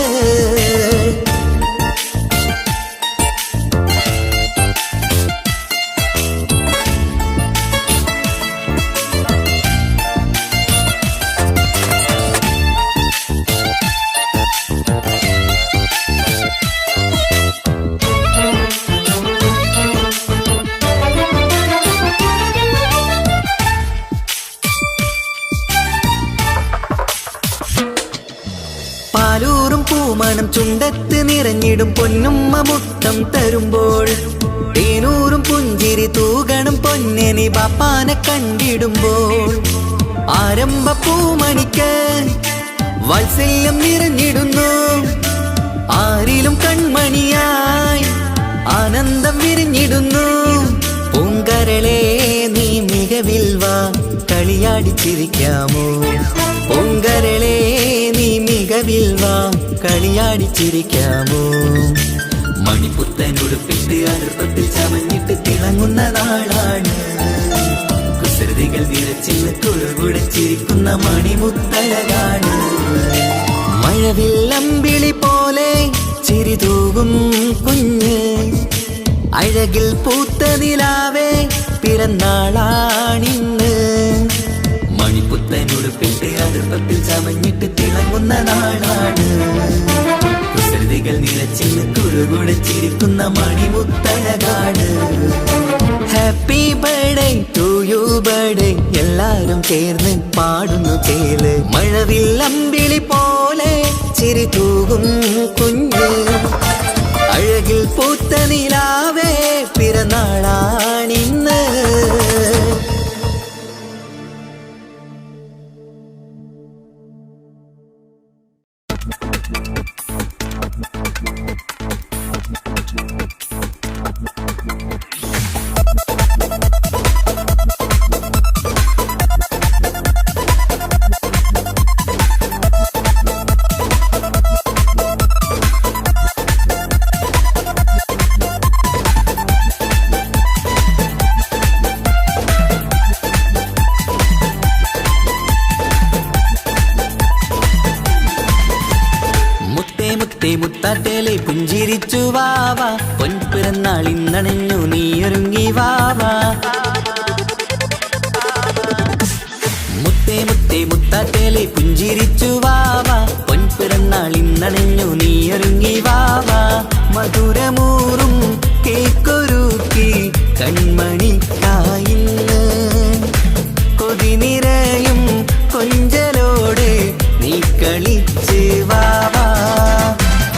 പാലൂറും പൂമണം ചുണ്ടത്ത് നിറഞ്ഞിടും പൊന്നുമ്മ മുത്തം തരുമ്പോൾ. തേനൂറും പുഞ്ചിരി തൂകണം പൊന്നനി ബാപ്പാനെ കണ്ടിടുമ്പോൾ. ആരംഭ പൂമണിക്ക് വാത്സല്യം നിറഞ്ഞിടുന്നു. ആരിലും കൺമണിയായി ആനന്ദം വിരിഞ്ഞിടുന്നു. പൂങ്കരളെ നീ മികവിൽ വാ കളിയാടിച്ചിരിക്കാമോ? പൂങ്കരളെ നീ മികവിൽ വാ കളിയാടിച്ചിരിക്കാമോ? മണിപ്പുത്തനുടുപ്പിട്ട് അടുപ്പത്തിൽ ചമഞ്ഞിട്ട് തിളങ്ങുന്ന നാളാണ്. കുസൃതികൾ നിറച്ചിന്ന് കുളുകുടച്ചിരിക്കുന്ന മണിമുത്തഴകാണ്. മഴവില്ലമ്പിളി പോലെ ചിരി തൂകും കുഞ്ഞ്. അഴകിൽ പൂത്ത നിലാവേ പിറന്നാളാണിന്ന്. മണിപ്പുത്തനുടുപ്പിട്ട് അടുപ്പത്തിൽ ചമഞ്ഞിട്ട് തിളങ്ങുന്ന നാളാണ്. കുസൃതികൾ നിറച്ചിന്ന് കുളുകുടച്ചിരിക്കുന്ന മണിമുത്തഴകാണ്. Happy birthday to you birthday എല്ലാരും ചേർന്ന് പാടുന്നു ചേല്. മഴവില്ലമ്പിളി പോലെ ചിരി തൂകും കുഞ്ഞ്. അഴകിൽ പൂത്ത നിലാവേ പിറന്നാളാണിന്ന്. മുത്താട്ടേലെ പുഞ്ചിരിച്ചു വാവാ. പൊൻപിറന്നാളിന്നണഞ്ഞു നീയൊരുങ്ങി വാവാ. മുത്തേ മുത്തേ മുത്താട്ടേലെ പുഞ്ചിരിച്ചു വാവാ. പൊൻപിറന്നാളിന്നണഞ്ഞു നീയൊരുങ്ങി വാവാ. മധുരമൂറും കേക്കൊരുക്കി കൺമണിക്കായിന്ന്. കൊതി നിറയും കൊഞ്ചലോടെ നീ കളിച്ച് വാവാ.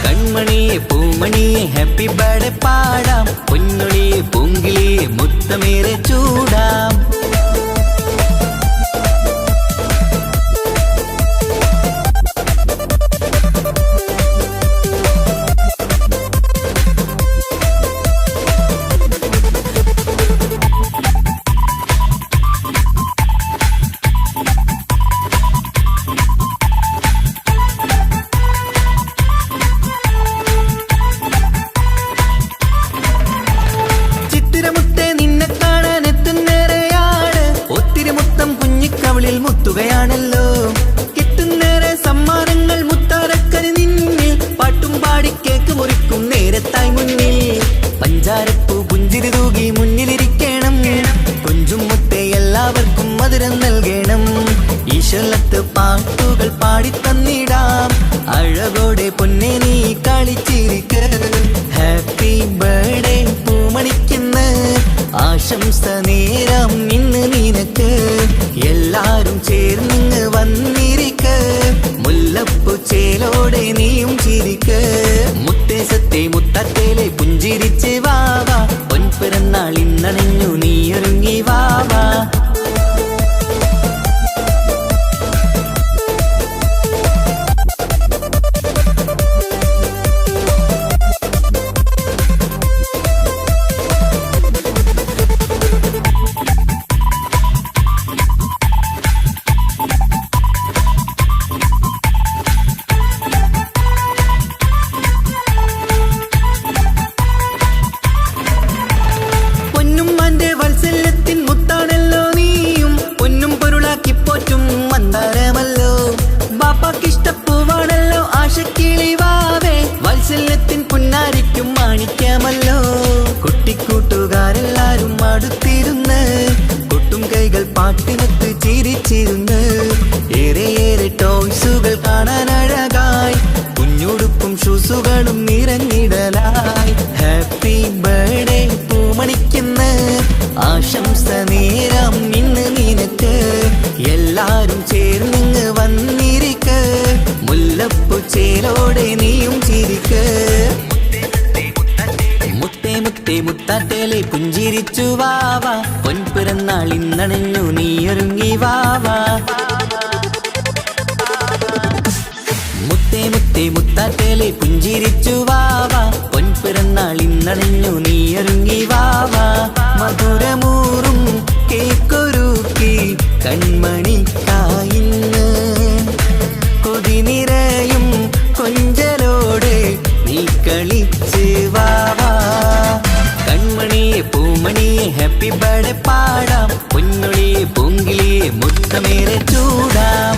കൺമണിയെ പൂമണിയെ ഹാപ്പി ബർത്ത്ഡേ പാടാം. പൊന്നൊളിയെ പൂങ്കിളിയെ മുത്തമേറെ ചൂടാം. കളിച്ചിരിക്ക്. ഹാപ്പി ബർത്ത്ഡേ പൂമണിക്കുന്ന്, ആശംസ നേരം ഇന്ന് നിനക്ക്. എല്ലാരും ചേർന്നിങ്ങ് വന്നിരിക്ക്, മുല്ലപ്പൂ ചേലോടെ നീയും ചിരിക്ക്. മുത്തേസത്തെ മുത്തത്തേലെ പുഞ്ചിരിച്ച് വാവാ, പൊൻപിറന്നാൾ ഇന്നണഞ്ഞു നീയൊരുങ്ങി വാവാ. ഇഷ്ടപ്പൂവാണല്ലോ ആശക്കിളി വാവേ, വാത്സല്യത്തിൻ പുന്നാരിക്കും മാണിക്യമല്ലോ. കുട്ടിക്കൂട്ടുകാരെല്ലാരും അടുത്തിരുന്ന്, കൊട്ടും കൈകൾ പാട്ടിനൊത്ത് ചിരിച്ചിരുന്ന്. ഏറെ ടോയ്സുകൾ കാണാൻ അഴകായി, കുഞ്ഞുടുപ്പും ഷൂസുകളും നിറഞ്ഞിടലായി. ഹാപ്പി ബർത്ത്ഡേ പൂമണിക്കുന്ന്, ആശംസ നേരം ഇന്ന് നിനക്ക്. എല്ലാരും ചേർന്നിങ്ങ് വന്നിരിക്ക്, മുല്ലപ്പൂ ചേലോടെ നീയും ചിരിക്ക്. മുത്തേ മുത്തേ മുത്താട്ടേലെ പുഞ്ചിരിച്ചു വാവാ, പൊൻപിറന്നാൾ ഇന്നണഞ്ഞു നീയൊരുങ്ങി വാവാ. മുത്തേ മുത്തേ മുത്താട്ടേലെ പുഞ്ചിരിച്ചു വാവാ, പൊൻപിറന്നാൾ ഇന്നണഞ്ഞു നീയൊരുങ്ങി വാവാ. മധുരമൂറും കേക്കൊരുക്കി കൺമണിക്കായിന്ന്, കൊതി നിറയും കൊഞ്ചലോടെ നീ കളിച്ച് വാവാ. കൺമണിയെ പൂമണിയെ ഹാപ്പി ബർത്ത്ഡേ പാടാം, പൊന്നൊളിയെ പൂങ്കിളിയെ മുത്തമേറെ ചൂടാം.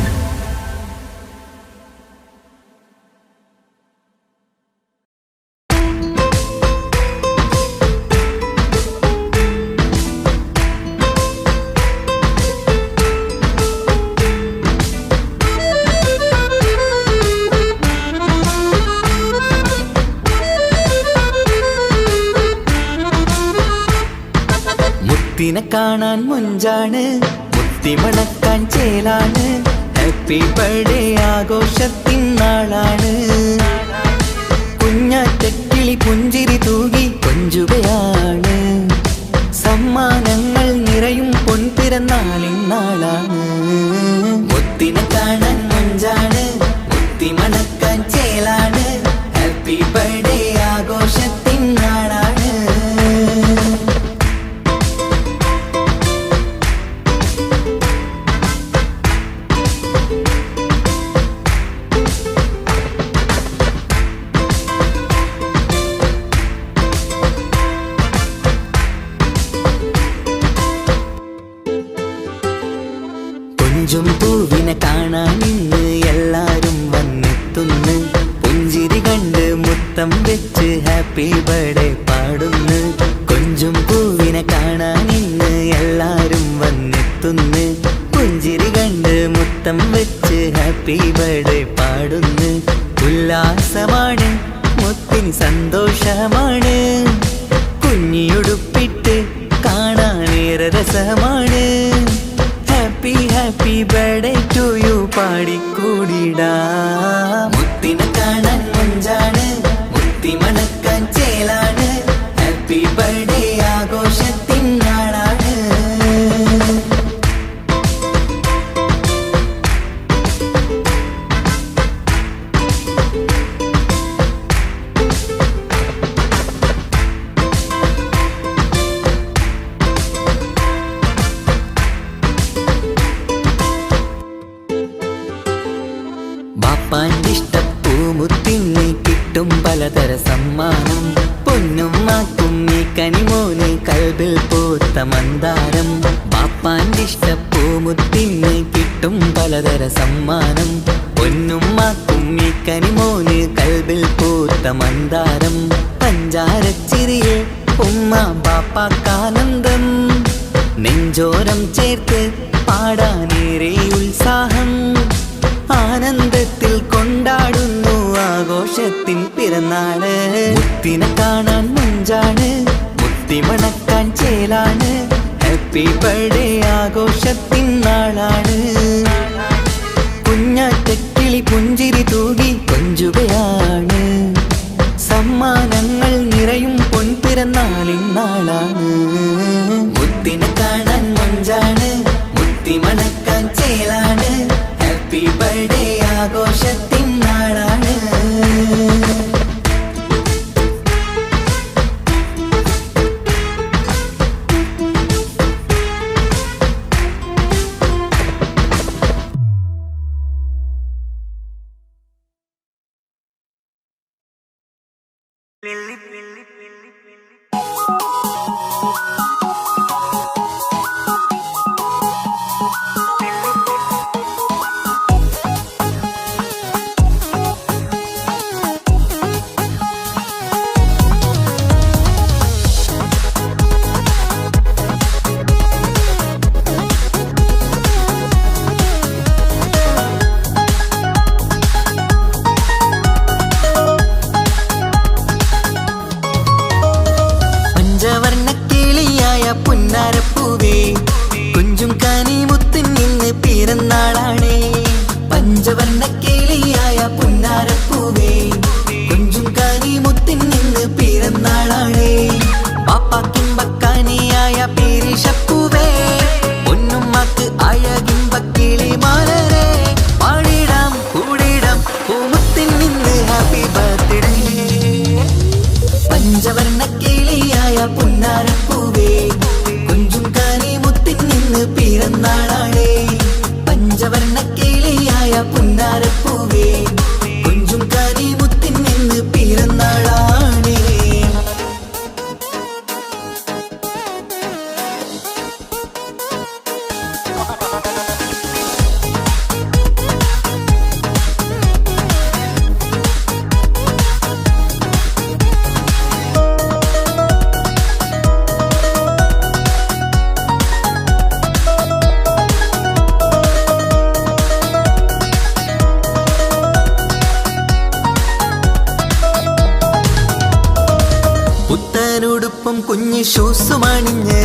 മുത്തിനെ കാണാൻ മുഞ്ചാണ്, മുത്തിമണക്കാൻ ചേലാണ്. Happy birthday ആഘോഷത്തിൻ നാളാണ്. കുഞ്ഞാറ്റക്കിളി പുഞ്ചിരി തൂകി കൊഞ്ചുകയാണ്, സമ്മാനങ്ങൾ നിറയും പൊൻപിറന്നാളിൻ നാളാണ്. മുത്തിനെ കാണാൻ മുഞ്ചാണ്, മുത്തിമണക്കാൻ ചേലാണ്. Happy birthday ആഘോഷത്തിൻ നാളാണ്. കൊഞ്ചും പൂവിനെ കാണാൻ ഇന്ന് എല്ലാരും വന്നെത്തുന്നു, പുഞ്ചിരി കണ്ട് മുത്തം വെച്ച് ഹാപ്പി ബർത്ത്ഡേ പാടുന്നു. കൊഞ്ചും പൂവിനെ കാണാൻ ഇന്ന് എല്ലാരും വന്നെത്തുന്നു, പുഞ്ചിരി കണ്ട് മുത്തം വെച്ച് ഹാപ്പി ബർത്ത്ഡേ പാടുന്നു. ഉല്ലാസമാണ്, മുത്തിന് സന്തോഷമാണ്, കുഞ്ഞിയുടുപ്പിട്ട് കാണാനേറെ രസമാണ്. Happy happy birthday to you പാടിക്കൂടിടാ. മുത്തിനെ കാണാൻ മുഞ്ചാണ്, മുത്തിമണക്കാൻ ചേലാണ്. Happy birthday ആഘോഷത്തിൻ നാളാണ്. ബാപ്പാൻ്റെ ഇഷ്ടപ്പൂമുത്തിന് കിട്ടും പലതര സമ്മാനം, പൊന്നും മാക്കും ഈ കനിമോന് കൽബിൽ പൂത്ത മന്ദാരം. ബാപ്പാൻ്റെ ഇഷ്ടപ്പൂമുത്തിന് കിട്ടും പലതര സമ്മാനം, പൊന്നും മാക്കും ഈ കനിമോന് കൽബിൽ പൂത്ത മന്ദാരം. പഞ്ചാരച്ചിരിയെ ഉമ്മ ബാപ്പാക്കാനന്ദം, നെഞ്ചോരം ചേർത്ത് പാടാനേറെ ഉത്സാഹം. ആനന്ദത്തിൽ കൊണ്ടാടുന്നു ആഘോഷ മുത്തിൻ പിറന്നാള്. മുത്തിനെ കാണാൻ മഞ്ചാണ്, മുത്തി മണക്കാൻ ചേലാണ്. Happy birthday ആഘോഷത്തിൻ നാളാണ്. കുഞ്ഞാറ്റക്കിളി പുഞ്ചിരി തൂകി കൊഞ്ചുകയാണ്. സമ്മാനങ്ങൾ നിറയും പൊൻപിറന്നാളിൻ നാളാണ്. മുത്തിനെ കാണാൻ മഞ്ചാണ്, മുത്തി മണക്കാൻ ചേലാണ്. Happy birthday ആഘോഷത്തിൻ നാളാണ്. പഞ്ചവർണ്ണക്കിളിയായ പുന്നാരപ്പൂവേ, കുഞ്ചും കാനി മുത്തിൻ ഇന്ന് പിറന്നാളാണേ. പഞ്ചവർണ്ണക്കിളിയായ പുന്നാരപ്പൂവേ, കുഞ്ചും കാനി മുത്തിൻ ഇന്ന് പിറന്നാളാണേ. പാപ്പാക്കിമ്പക്കാനിയായ പേരിഷപ്പൂവേ, പൊന്നുമ്മക്ക് അഴകിമ്പക്കിളി മാലരേ. പാടിടാം കൂടിടാം പൂമുത്തിൻ ഇന്ന് ഹാപ്പി ബർത്ത്ഡേ. പഞ്ചവർണ്ണക്കിളിയായ പുന്നാരപ്പൂവേ, കുഞ്ചും കാനി മുത്തിൻ ഇന്ന് പിറന്നാളാണേ. പഞ്ചവർണ്ണക്കിളിയായ പുന്നാരപ്പൂവേ, കുഞ്ചും കാനി മുത്തിൻ ഇന്ന് പിറന്നാളാണേ. പുത്തനുടുപ്പും കുഞ്ഞ് ഷൂസുമണിഞ്ഞ്,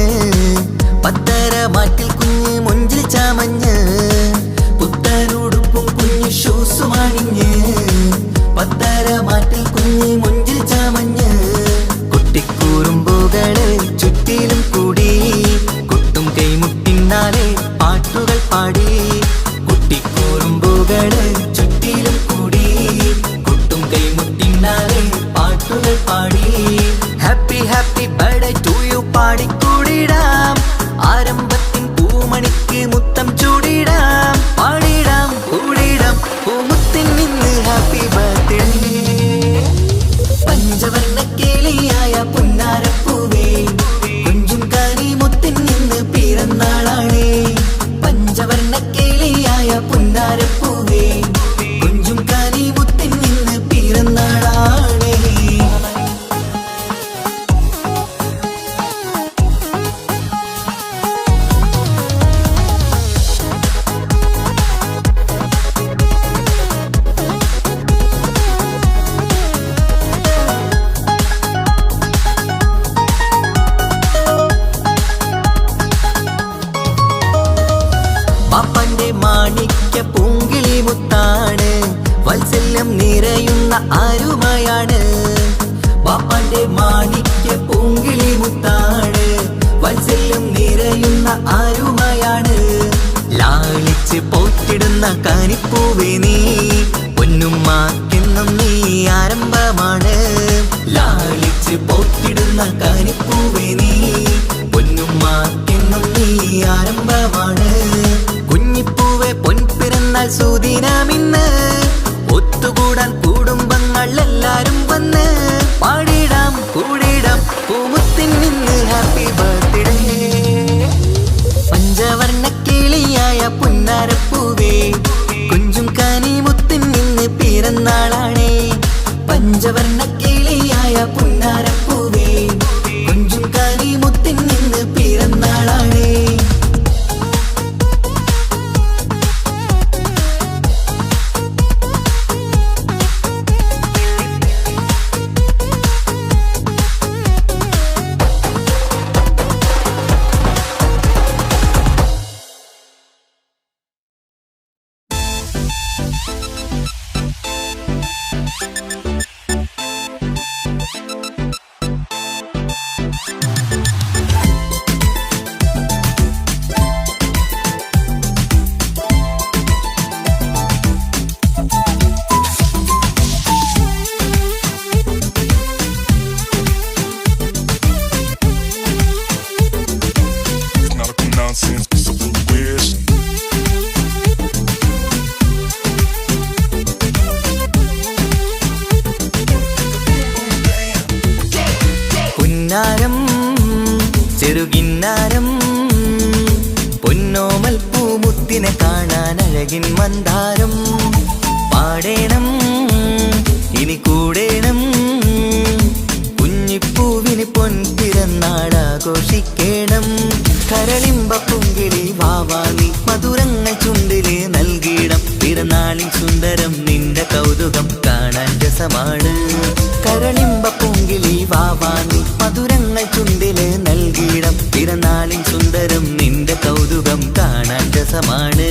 പത്തര മാറ്റിൽ കുഞ്ഞ് മൊഞ്ചിൽ ചാമഞ്ഞ്. പുത്തനുടുപ്പും കുഞ്ഞ് ഷൂസുമണിഞ്ഞ്, പത്തര മാറ്റിൽ കുഞ്ഞ് മൊഞ്ചിൽ ചാമഞ്ഞ്. കുട്ടിക്കൂറുമ്പുകള് ചുറ്റിലും കൂടി, കൊട്ടും കൈമുട്ടിന്നാലെ പാട്ടുകൾ പാടി. കുട്ടിക്കൂറുമ്പുകള് ചുറ്റിലും കൂടി, കൊട്ടും കൈമുട്ടിന്നാലെ പാട്ടുകൾ പാടി. Happy happy birthday to you പാടിക്കൂടിടാം. ആരംഭത്തിൻ പൂമണിക്ക് മുത്തം ചൂടിടാം. പാടിടാം കൂടിടാം പൂമുത്തിൻ ഇന്ന് ഹാപ്പി ബർത്ത്ഡേ. പഞ്ചവർണ്ണക്കിളിയായ പുന്നാരപ്പൂവേ, കുഞ്ചും കാനി മുത്തിൻ ഇന്ന് പിറന്നാളാണേ. പഞ്ചവർണ്ണക്കിളിയായ പുന്നാരപ്പൂവേ, കുഞ്ചും കാനി മുത്തിൻ ഇന്ന് പിറന്നാളാണേ. പാപ്പന്റെ മാണിക്യ പൂങ്കിളി മുത്താണ്, വാത്സല്യം നിറയുന്ന ആരുമയാണ്. പാപ്പന്റെ മാണിക്യ പൂങ്കിളി മുത്താണ്, വാത്സല്യം നിറയുന്ന ആരുമയാണ്. ലാളിച്ച് പോറ്റിടുന്ന കാനിപ്പൂവേ നീ, പൊന്നുമ്മാക്കെന്നും നീ ആരംഭമാണ്. ലാളിച്ച് പോറ്റിടുന്ന കാനിപ്പൂവേ നീ, പൊന്നുമ്മാക്കെന്നും നീ ആരംഭമാണ്. കുഞ്ഞിപ്പൂവെ പൊൻപിറന്നാൾ സുദിനമിന്ന്, ഒത്തുകൂടാൻ കുടുംബങ്ങൾ എല്ലാരും വന്ന്. പാടിടാം കൂടിടാം പൂമുത്തിൻ ഇന്ന് ഹാപ്പി ബർത്ത്ഡേ. പഞ്ചവർണ്ണക്കിളിയായ പുന്നാരപ്പൂവേ, കുഞ്ചും കാനി മുത്തിൻ ഇന്ന് പിറന്നാളാണേ. പഞ്ചവർണ്ണക്കിളിയായ പുന്നാരപ്പൂവേ, കുഞ്ചും കാനി മുത്തിൻ ഇന്ന് പിറന്നാളാണേ. അഴകിൻ മന്ദാരം പാടേണം ഇനി കൂടേണം കുഞ്ഞിപ്പൂവിന് പൊൻപിറന്നാളാഘോഷിക്കേണം കരളിമ്പ പൂങ്കിളി വാവാനി മധുരങ്ങൾ ചുണ്ടില് നൽകിയിടം പിറന്നാളിൻ സുന്ദരം നിന്റെ കൗതുകം കാണാൻ രസമാണ് കരളിമ്പ പൂങ്കിളി വാവാനി മധുരങ്ങൾ ചുണ്ടില് നൽകിയിടം പിറന്നാളിൻ സുന്ദരം നിന്റെ കൗതുകം കാണാൻ രസമാണ്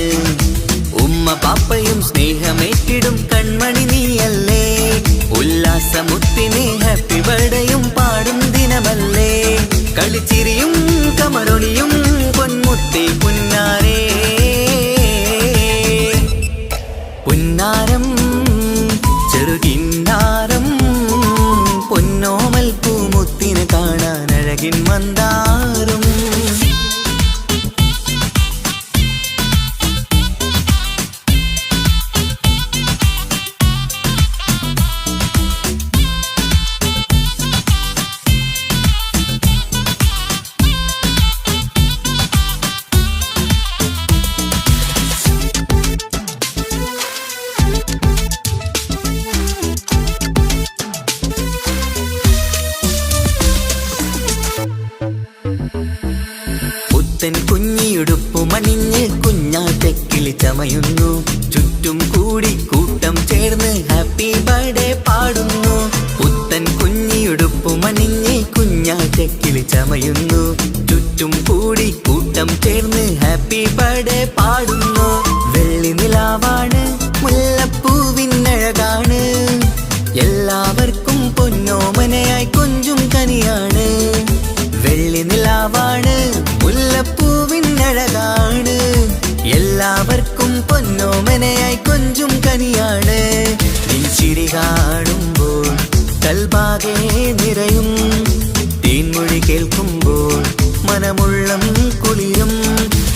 ഉമ്മ പാപ്പയും സ്നേഹമേറ്റിടും കൺമണി നീയല്ലേ ഉല്ലാസമുത്തിന് ഹാപ്പി ബർത്ത്ഡേയും പാടും ദിനമല്ലേ കളിച്ചിരിയും കമറൊളിയും പൊന്മുത്തേ പുന്നാരേ പുന്നാരം ചെറുകിന്നാരം പൊന്നോമൽ പൂമുത്തിന് കാണാൻ അഴകിൻ മന്ദാരം പുത്തൻ കുഞ്ഞിയുടുപ്പു മണിഞ്ഞ് കുഞ്ഞാറ്റക്കിളി ചമയുന്നു ചുറ്റും കൂടി കൂട്ടം ചേർന്ന് ഹാപ്പി ബർത്ത്ഡേ പാടുന്നു പുത്തൻ കുഞ്ഞിയുടുപ്പു മണിഞ്ഞ് കുഞ്ഞാറ്റക്കിളി ചമയുന്നു ചുറ്റും കൂടി കൂട്ടം ചേർന്ന് ഹാപ്പി ബർത്ത്ഡേ പാടുന്നു വെള്ളി നിലാവാണ് മുല്ലപ്പൂവിനഴകാണ് എല്ലാവർക്കും പൊന്നോമനയായി കൊഞ്ചും കനിയാണ് വെള്ളി നിലാവാണ് മുല്ലപ്പൂവിനഴകാണ് എല്ലാവർക്കും പൊന്നോമനയായി കൊഞ്ചും കനിയാണ് നീ ചിരി കാണുമ്പോൾ കൽബാകെ നിറയും തേൻമൊഴി കേൾക്കുമ്പോൾ മനമുള്ളം കുളിരും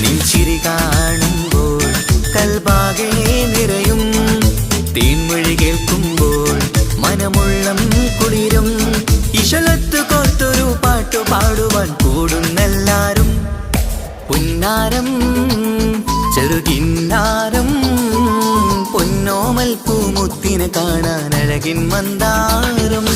നീ ചിരി കാണുമ്പോൾ കൽബാകെ നിറയും തേൻമൊഴി കേൾക്കുമ്പോൾ മനമുള്ളം കുളിരും ഇശലത്ത് കോർത്തൊരു പാട്ടു പാടുവാൻ കൂടുന്നെല്ലാരും പുന്നാരം ചെറുകിന്നാരം പൊന്നോമൽ പൂമുത്തിന് കാണാൻ അഴകിൻ മന്ദാരം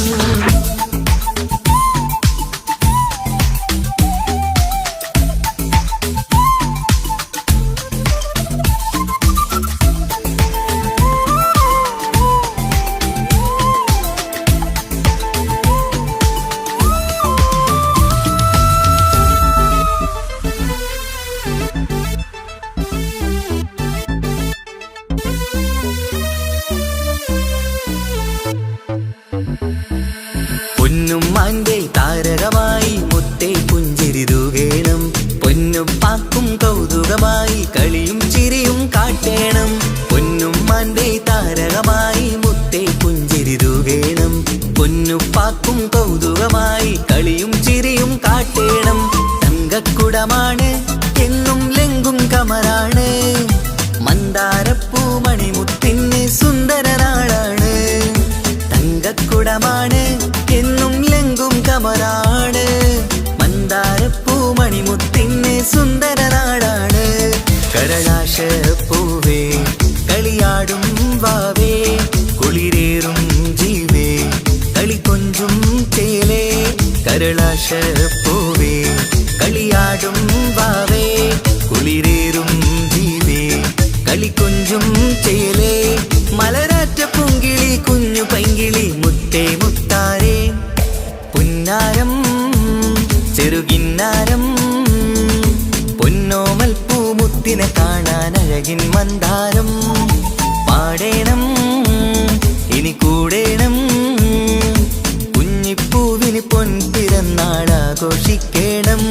പൊന്നുമ്മാന്റെ താരകമായി മുത്തേ പുഞ്ചിരി തൂകേണം പൊന്നുപ്പാക്കും കൗതുകമായി കളിയും ചിരിയും കാട്ടേണം പൊന്നുമ്മാന്റെ താരകമായി മുത്തേ പുഞ്ചിരി തൂകേണം പൊന്നുപ്പാക്കും കൗതുകമായി കളിയും ചിരിയും കാട്ടേണം തങ്കക്കുടമാണ് എന്നും ലെങ്കും കമറാണ് മന്ദാരപ്പൂ മണിമുത്തിന് സുന്ദരനാളാണ് തങ്കക്കുടമാണ് എന്നും ലെങ്കും കമറാണ് മന്ദാരപ്പൂ മണിമുത്തിന് സുന്ദരനാടാണ് കരളാശപ്പൂവേ കളിയാടും വാവേ കുളിരേറും ജീവേ കളിക്കൊഞ്ചും ചേലേ കരളാശപ്പൂവേ കളിയാടും വാവേ കുളിരേറും ജീവേ കളിക്കൊഞ്ചും ചേലേ മലരാറ്റ പൂങ്കിളി കുഞ്ഞു പൈങ്കിളി മുത്തേ മുത്താരേ പുന്നാരം ചെറുകിന്നാരം പൊന്നോമൽ പൂമുത്തിനെ കാണാൻ അഴകിൻ മന്ദാരം പാടേണം ഇനി കൂടേണം കുഞ്ഞിപ്പൂവിന് പൊൻപിറന്നാളാഘോഷിക്കേണം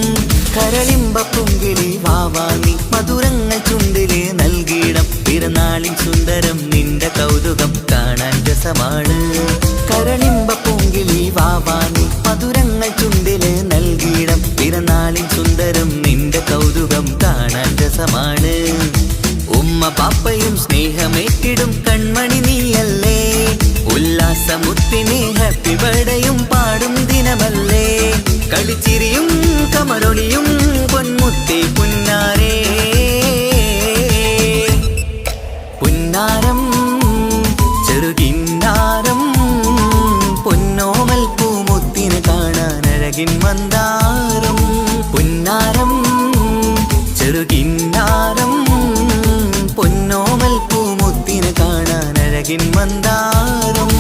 കരളിമ്പ പൂങ്കിളി വാവാനി മധുരങ്ങൾ ചുണ്ടില് നൽകിയിടം പിറന്നാളിൻ സുന്ദരം നിന്റെ കൗതുകം കാണാൻ രസമാണ് കരളിമ്പ പൂങ്കിളി വാവാനി മധുരങ്ങൾ ചുണ്ടില് നൽകിയിടം പിറന്നാളിൻ സുന്ദരം നിന്റെ കൗതുകം കാണാൻ രസമാണ് ഉമ്മ പാപ്പയും സ്നേഹമേറ്റിടും കൺമണി നീയല്ലേ ഉല്ലാസമുത്തിന് ഹാപ്പി ബർത്ത്ഡേയും പാടും ദിനമല്ലേ കളിച്ചിരിയും കമറൊളിയും പൊന്മുത്തേ പുന്നാരേ അഴകിൻ മന്ദാരം പുന്നാരം ചെറുകിന്നാരം പൊന്നോമൽ പൂമുത്തിനെ കാണാൻ അഴകിൻ മന്ദാരം.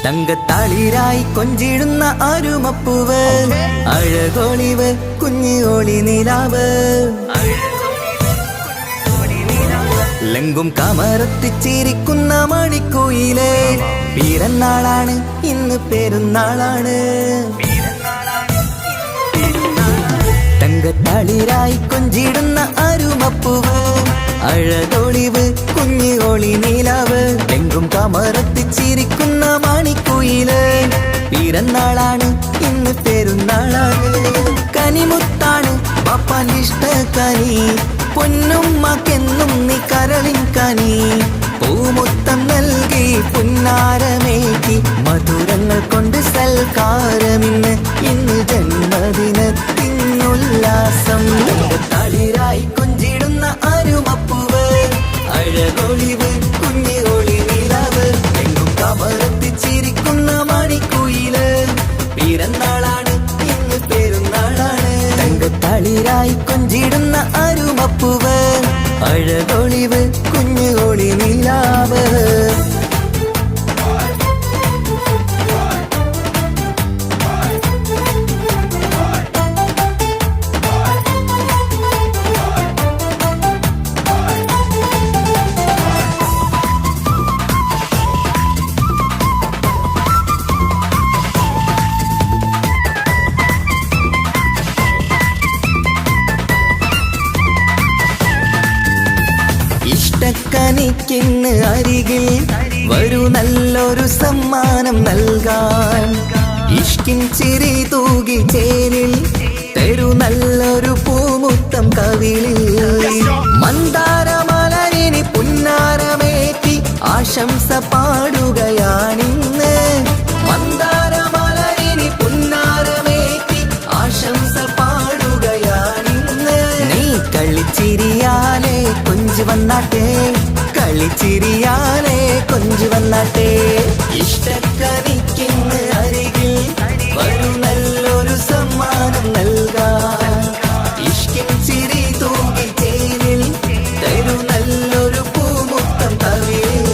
തങ്കത്താളിരായി കൊഞ്ചിടുന്ന അരുമപ്പൂവ് അഴകോളിവ് കുഞ്ഞോളി നിലാവ് ലങ്കും കമറത്തിച്ചിരിക്കുന്ന മണിക്കുയില് പിറന്നാളാണ് ഇന്ന് പെരുന്നാളാണ്. തങ്കത്താളിരായി കൊഞ്ചിടുന്ന അരുമപ്പൂവ് അഴകോളിവ് കുഞ്ഞോളി നിലാവ് ലങ്കും കമറത്തിച്ചിരിക്കുന്ന മണിക്കുയില് പിറന്നാളാണ് ഇന്ന് പെരുന്നാളാണ്. കനിമുത്താണ് പാപ്പാന്റെ ഇഷ്ടക്കനി പൊന്നുമ്മക്കെന്നും നീ കരളിൻ കനി പൂമുത്തം നൽകി പുന്നാരമേറ്റി മധുരങ്ങൾ കൊണ്ട് സൽക്കാരമിന്ന് ഇന്ന് ജന്മദിനത്തിനുല്ലാസം. തളിരായി കൊഞ്ചിടുന്ന അരുമപ്പൂവ് അഴകൊളിവ് കുഞ്ഞോളി നിലാവ് എങ്കും കമറത്തിച്ചിരിക്കുന്ന മണിക്കുയില് പിറന്നാളാണ് ഇന്ന് പെരുന്നാളാണ്. തളിരായി കൊഞ്ചിടുന്ന അരുമപ്പൂവ് അഴകൊളിവ് കുഞ്ഞോളി നിലാവ്. ഇഷ്ടക്കനിക്കിന്ന് അരികിൽ വരൂ നല്ലൊരു സമ്മാനം നൽകാൻ ഇഷ്കിൻ ചിരി തൂകി ചേരിൽ തരൂ നല്ലൊരു പൂമുത്തം കവിളിൽ മന്ദാരമലരിനി പുന്നാരമേറ്റി ആശംസ പാടുകയാണിന്ന്. മന്ദാരമലരിനി പുന്നാരമേറ്റി ആശംസ പാടുകയാണിന്ന്. നീ കളിച്ചിരിയാലേ കൊഞ്ചു വന്നാട്ടെ കളിച്ചിരിയാലേ കൊഞ്ചു വന്നാട്ടെ. ഇഷ്ടക്കനിക്കിന്ന് അരികിൽ വരൂ നല്ലൊരു സമ്മാനം നൽകാൻ ഇഷ്കിൻ ചിരി തൂകി ചേരിൽ തരൂ നല്ലൊരു പൂമുത്തം കവിളിൽ.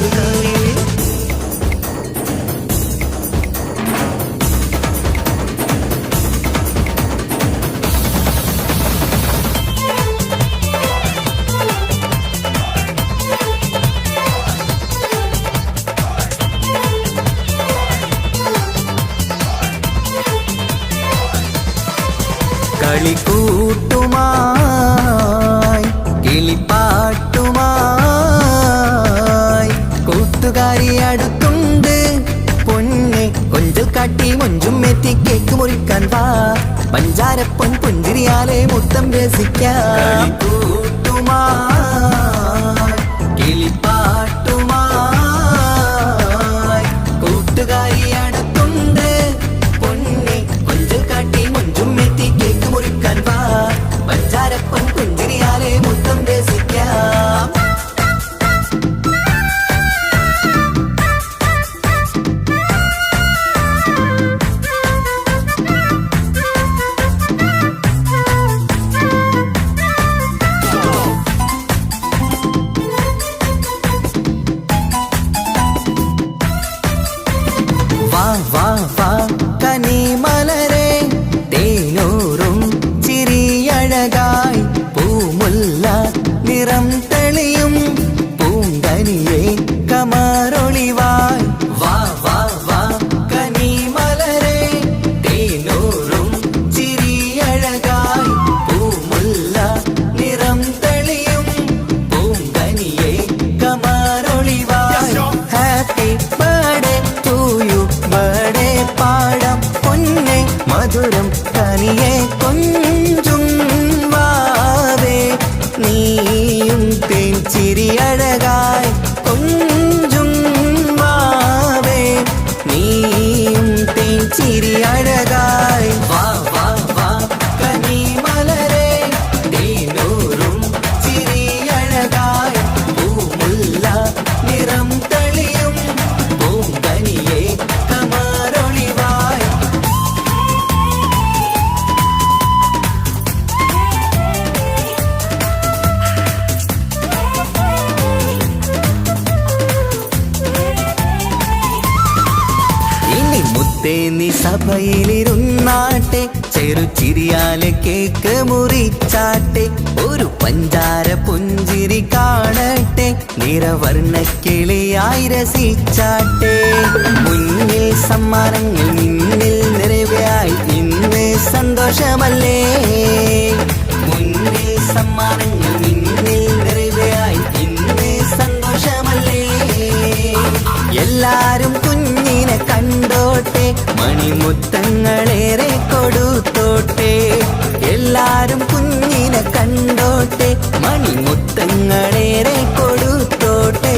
കളിക്കൂട്ടുമായി കിളിപ്പാട്ടുമായി കൂട്ടുകാരി അടുത്തുണ്ട് പൊന്നെ കൊഞ്ചൽ കാട്ടി മൊഞ്ചും എത്തി കേക്ക് മുറിക്കാൻ വാ പഞ്ചാരപ്പൊൻ പുഞ്ചിരിയാലെ മുത്തം രസിക്കാം. കിളിപ്പാട്ടുമായി കൂട്ടുകാരി അടുത്തുണ്ട് പൊന്നെ കൊഞ്ചൽ കാട്ടി മൊഞ്ചും എത്തി കേക്ക് മുറിക്കാൻ വാ പഞ്ചാരപ്പൊൻ പുഞ്ചിരിയാലെ മുത്തം രസിക്കാം. വാ വാ വാ കനിമലരെ തേനൂറും ചിരിയഴകായി പൂമുല്ല നിറം തെളിയും നീയും തേൻചിരി അഴകായി കൊഞ്ചും വാവേ നീയും തേൻചിരി അഴകായി വാ വാ വാ കനിമലരേ തേനൂറും ചിരി അഴകായി പൂമുല്ല നിറം തളിയും പൂങ്കനിയെ കമാരൊളിവായി മുത്തേ നീ സഭയിലിരുന്നാട്ടെ ചെറുചിരിയാലെ കേക്ക് മുറിച്ചാട്ടെ ഒരു പഞ്ചാര പുഞ്ചിരി കാണട്ടെ നിറവർണ്ണക്കിളിയായി രസിച്ചാട്ടെ മുന്നിൽ സമ്മാനങ്ങൾ നിന്നിൽ നിറവായി ഇന്ന് സന്തോഷമല്ലേ മുന്നിൽ സമ്മാനങ്ങൾ നിന്നിൽ നിറവായി ഇന്ന് സന്തോഷമല്ലേ എല്ലാരും കുഞ്ഞിനെ കണ്ടോട്ടെ മണിമുത്തങ്ങളേറെ കൊടുത്തോട്ടെ എല്ലാരും കുഞ്ഞിനെ കണ്ടോട്ടെ മണിമുത്തങ്ങളേറെ കൊടുത്തോട്ടെ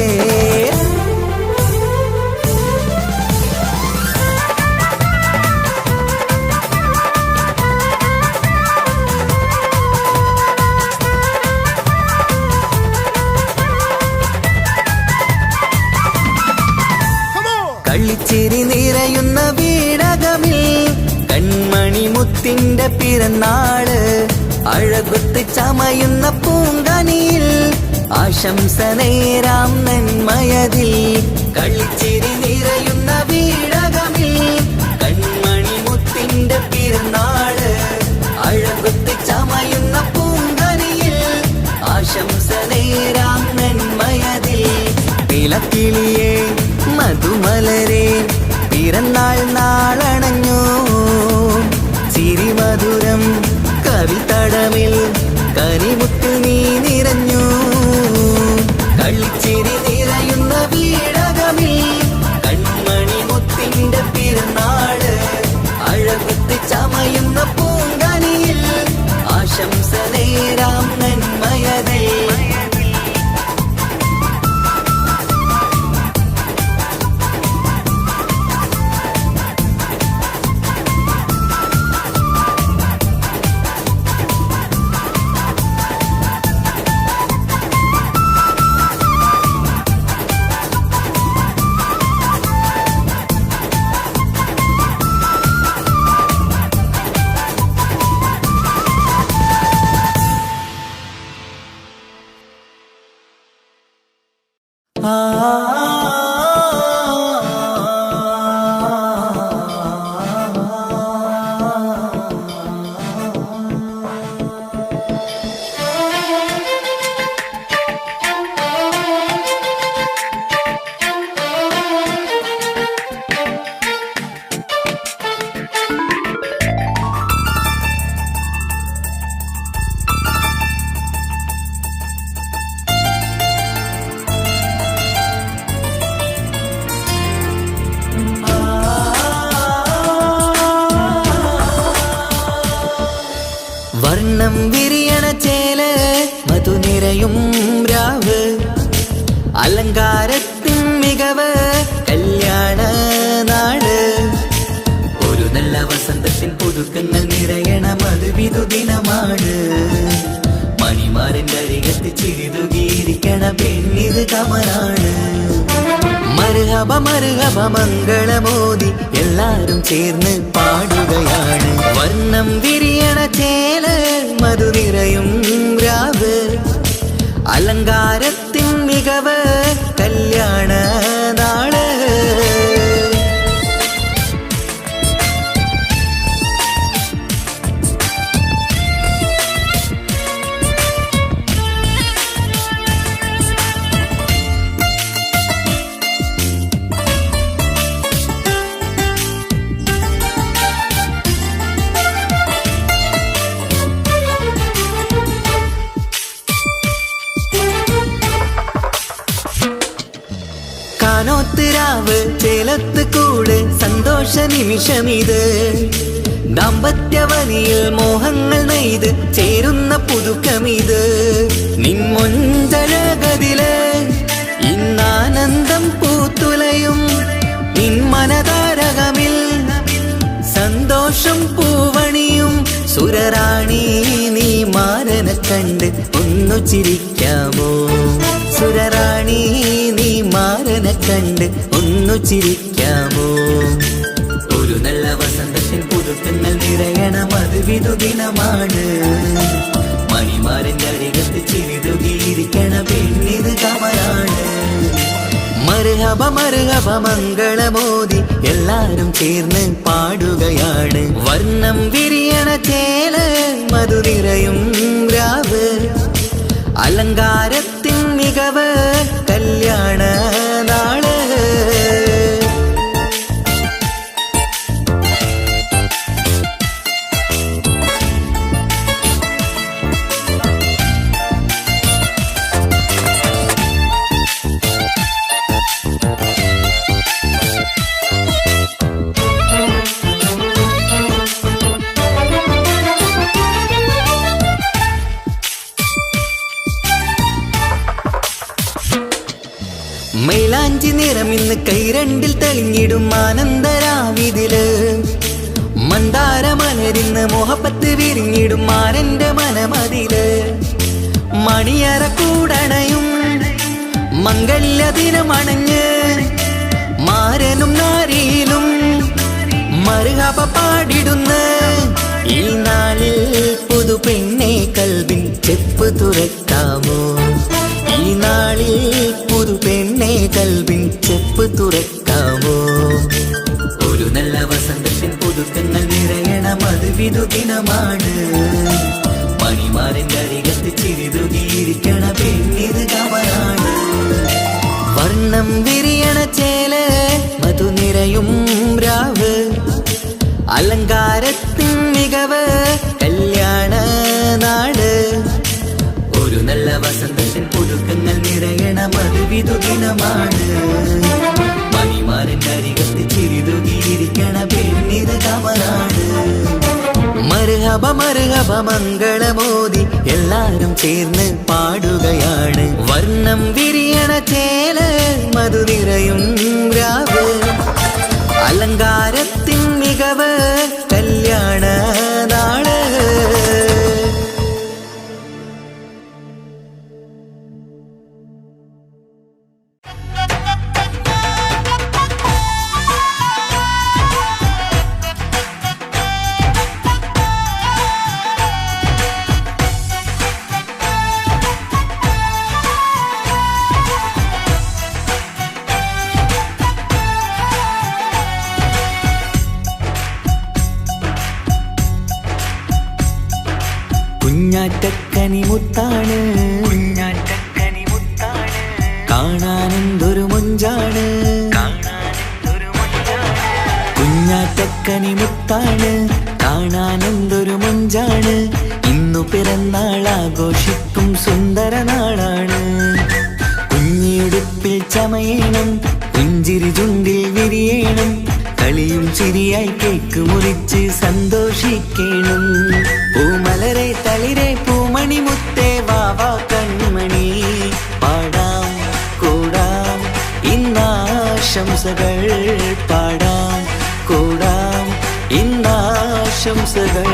കളിച്ചിരി നിറയുന്ന വീടകമിൽ കൺമണി മുത്തിന്റെ പിറന്നാള് അഴകുത്ത് ചമയുന്ന പൂങ്കനിയിൽ ആശംസ നേരാം നന്മയതിൽ കളിച്ചിരി നിറയുന്ന വീടകമിൽ കൺമണി മുത്തിന്റെ പിറന്നാള് അഴകുത്ത് ചമയുന്ന പൂങ്കനിയിൽ ആശംസ നേരാം നന്മയതിൽ നിലക്കിളിയേ മധുമലരേ പിറന്നാൾ നാളണഞ്ഞു ചിരിമധുരം കവിതടമിൽ കനിമുത്ത് നീ നിറഞ്ഞു കളിച്ചിരി നിറയുന്ന വീടകമിൽ കൺമണി മുത്തിന്റെ പിറന്നാള് അഴകുത്ത് ചമയുന്ന പൂങ്കനിയിൽ ആശംസ നേരാം നന്മയതേ വർണ്ണം വിരിയണ ചേല് മധുനിരയും രാവ് അലങ്കാരത്തിൻ മികവ് കല്യാണ നാട് ഒരു നല്ല വസന്തത്തിൻ പുതുക്കങ്ങൾ നിറയണ മധുവിധു ദിനമാണ് മണിമാരന്റെ അരികത്ത് ചിരിതുകിയിരിക്കണ പെണ്ണിത് കമലാണ് മർഹബ മർഹബ മംഗളമോദി എല്ലാരും ചേർന്ന് പാടുകയാണ് വർണ്ണം വിരിയണ ചേല് മധുനിരയും രാവ് അലങ്കാരത്തിൻ മികവ് കല്യാണ നാള് കാനോത്ത് രാവ് ചേലത്ത് കൂട് സന്തോഷ നിമിഷമിത് ദാമ്പത്യവനിയിൽ മോഹങ്ങൾ നെയ്ത് ചേരുന്ന പുതുക്കമിത് നിൻമൊഞ്ചഴകതില് ഇന്നാനന്ദം പൂത്തുലയും നിൻ മനതാരകമിൽ സന്തോഷം പൂവണിയും സുരറാണി നീ മാരനെ കണ്ട് ഒന്നു ചിരിക്കാമോ സുരറാണി നീ മാരനെ കണ്ട് ഒന്നു ചിരിക്കാമോ ഒരു നല്ല വസന്തത്തിൽ പുതുക്കങ്ങൾ നിറയണം അത് വിധുദിനമാണ് മണിമാരന്റെ അരികത്ത് ചിരിതുകിയിരിക്കണ പെണ്ണിത് കമലാണ് മർഹബ മർഹബ മംഗളമോദി എല്ലാരും ചേർന്ന് പാടുകയാണ് വർണ്ണം വിരിയണ ചേല മധു നിറയും രാവ് അലങ്കാരത്തിൻ മികവ് കല്യാണ നാള് മൈലാഞ്ചി നിറമിന്ന് കൈരണ്ടിൽ തെളിഞ്ഞിടും ആനന്ദരാവിതില് മന്ദാരമലരിന്ന് മോഹപ്പത്ത് വിരിഞ്ഞിടും മാരന്റെ മനമതില് മണിയറ കൂടണയും മംഗല്യദിനമണഞ്ഞ് മാരനും നാരിയിലും മർഹബ പാടിടുന്ന ഈ നാളിൽ പുതു പെണ്ണെ കൽവിൻ ചെപ്പ് തുറക്കാമോ ഈ നാളിൽ പുതു പെണ്ണെ കൽവിൻ ചെപ്പ് തുറക്കാമോ ഒരു നല്ല വസന്തത്തിൽ പുതുക്കങ്ങൾ നിറയണം അത് വിധുദിനമാണ് മണിമാരന്റെ അരികത്ത് ചിരിതുകിയിരിക്കണ പെണ്ണിത് കമലാണ് വർണ്ണം വിരിയണ ചേല മധു നിറയും രാവ് അലങ്കാരത്തിൻ മികവ് കല്യാണ നാട് ഒരു നല്ല വസന്തത്തിൽ പുതുക്കങ്ങൾ നിറയണം അത് വിധുദിനമാണ് മണിമാരന്റെ അരികത്ത് ചിരിതുകിയിരിക്കണ പെണ്ണിത് കമലാണ് മർഹബ മർഹബ മംഗളമോദി എല്ലാരും ചേർന്ന് പാടുകയാണ് വർണ്ണം വിരിയണ ചേല മധു നിറയും രാവ് അലങ്കാരത്തിൻ മികവ് കല്യാണ നാള് കുഞ്ഞാറ്റക്കനി മുത്താണ് കാണാനെന്തൊരു മൊഞ്ചാണ് കുഞ്ഞാറ്റക്കനി മുത്താണ് കാണാനെന്തൊരു മൊഞ്ചാണ് ഇന്നു പിറന്നാൾ ആഘോഷിക്കും സുന്ദര നാളാണ് കുഞ്ഞിയുടുപ്പിൽ ചമയണം പുഞ്ചിരി ചുണ്ടിൽ വിരിയണം കളിയും ചിരിയായി കേക്ക് മുറിച്ച് സന്തോഷിക്കണം പൂമലരെ തളിരെ പൂമണി മുത്തേ വാവാ കൺമണി പാടാം കൂടാം ഇന്നാശംസകൾ പാടാം കൂടാം ഇന്നാശംസകൾ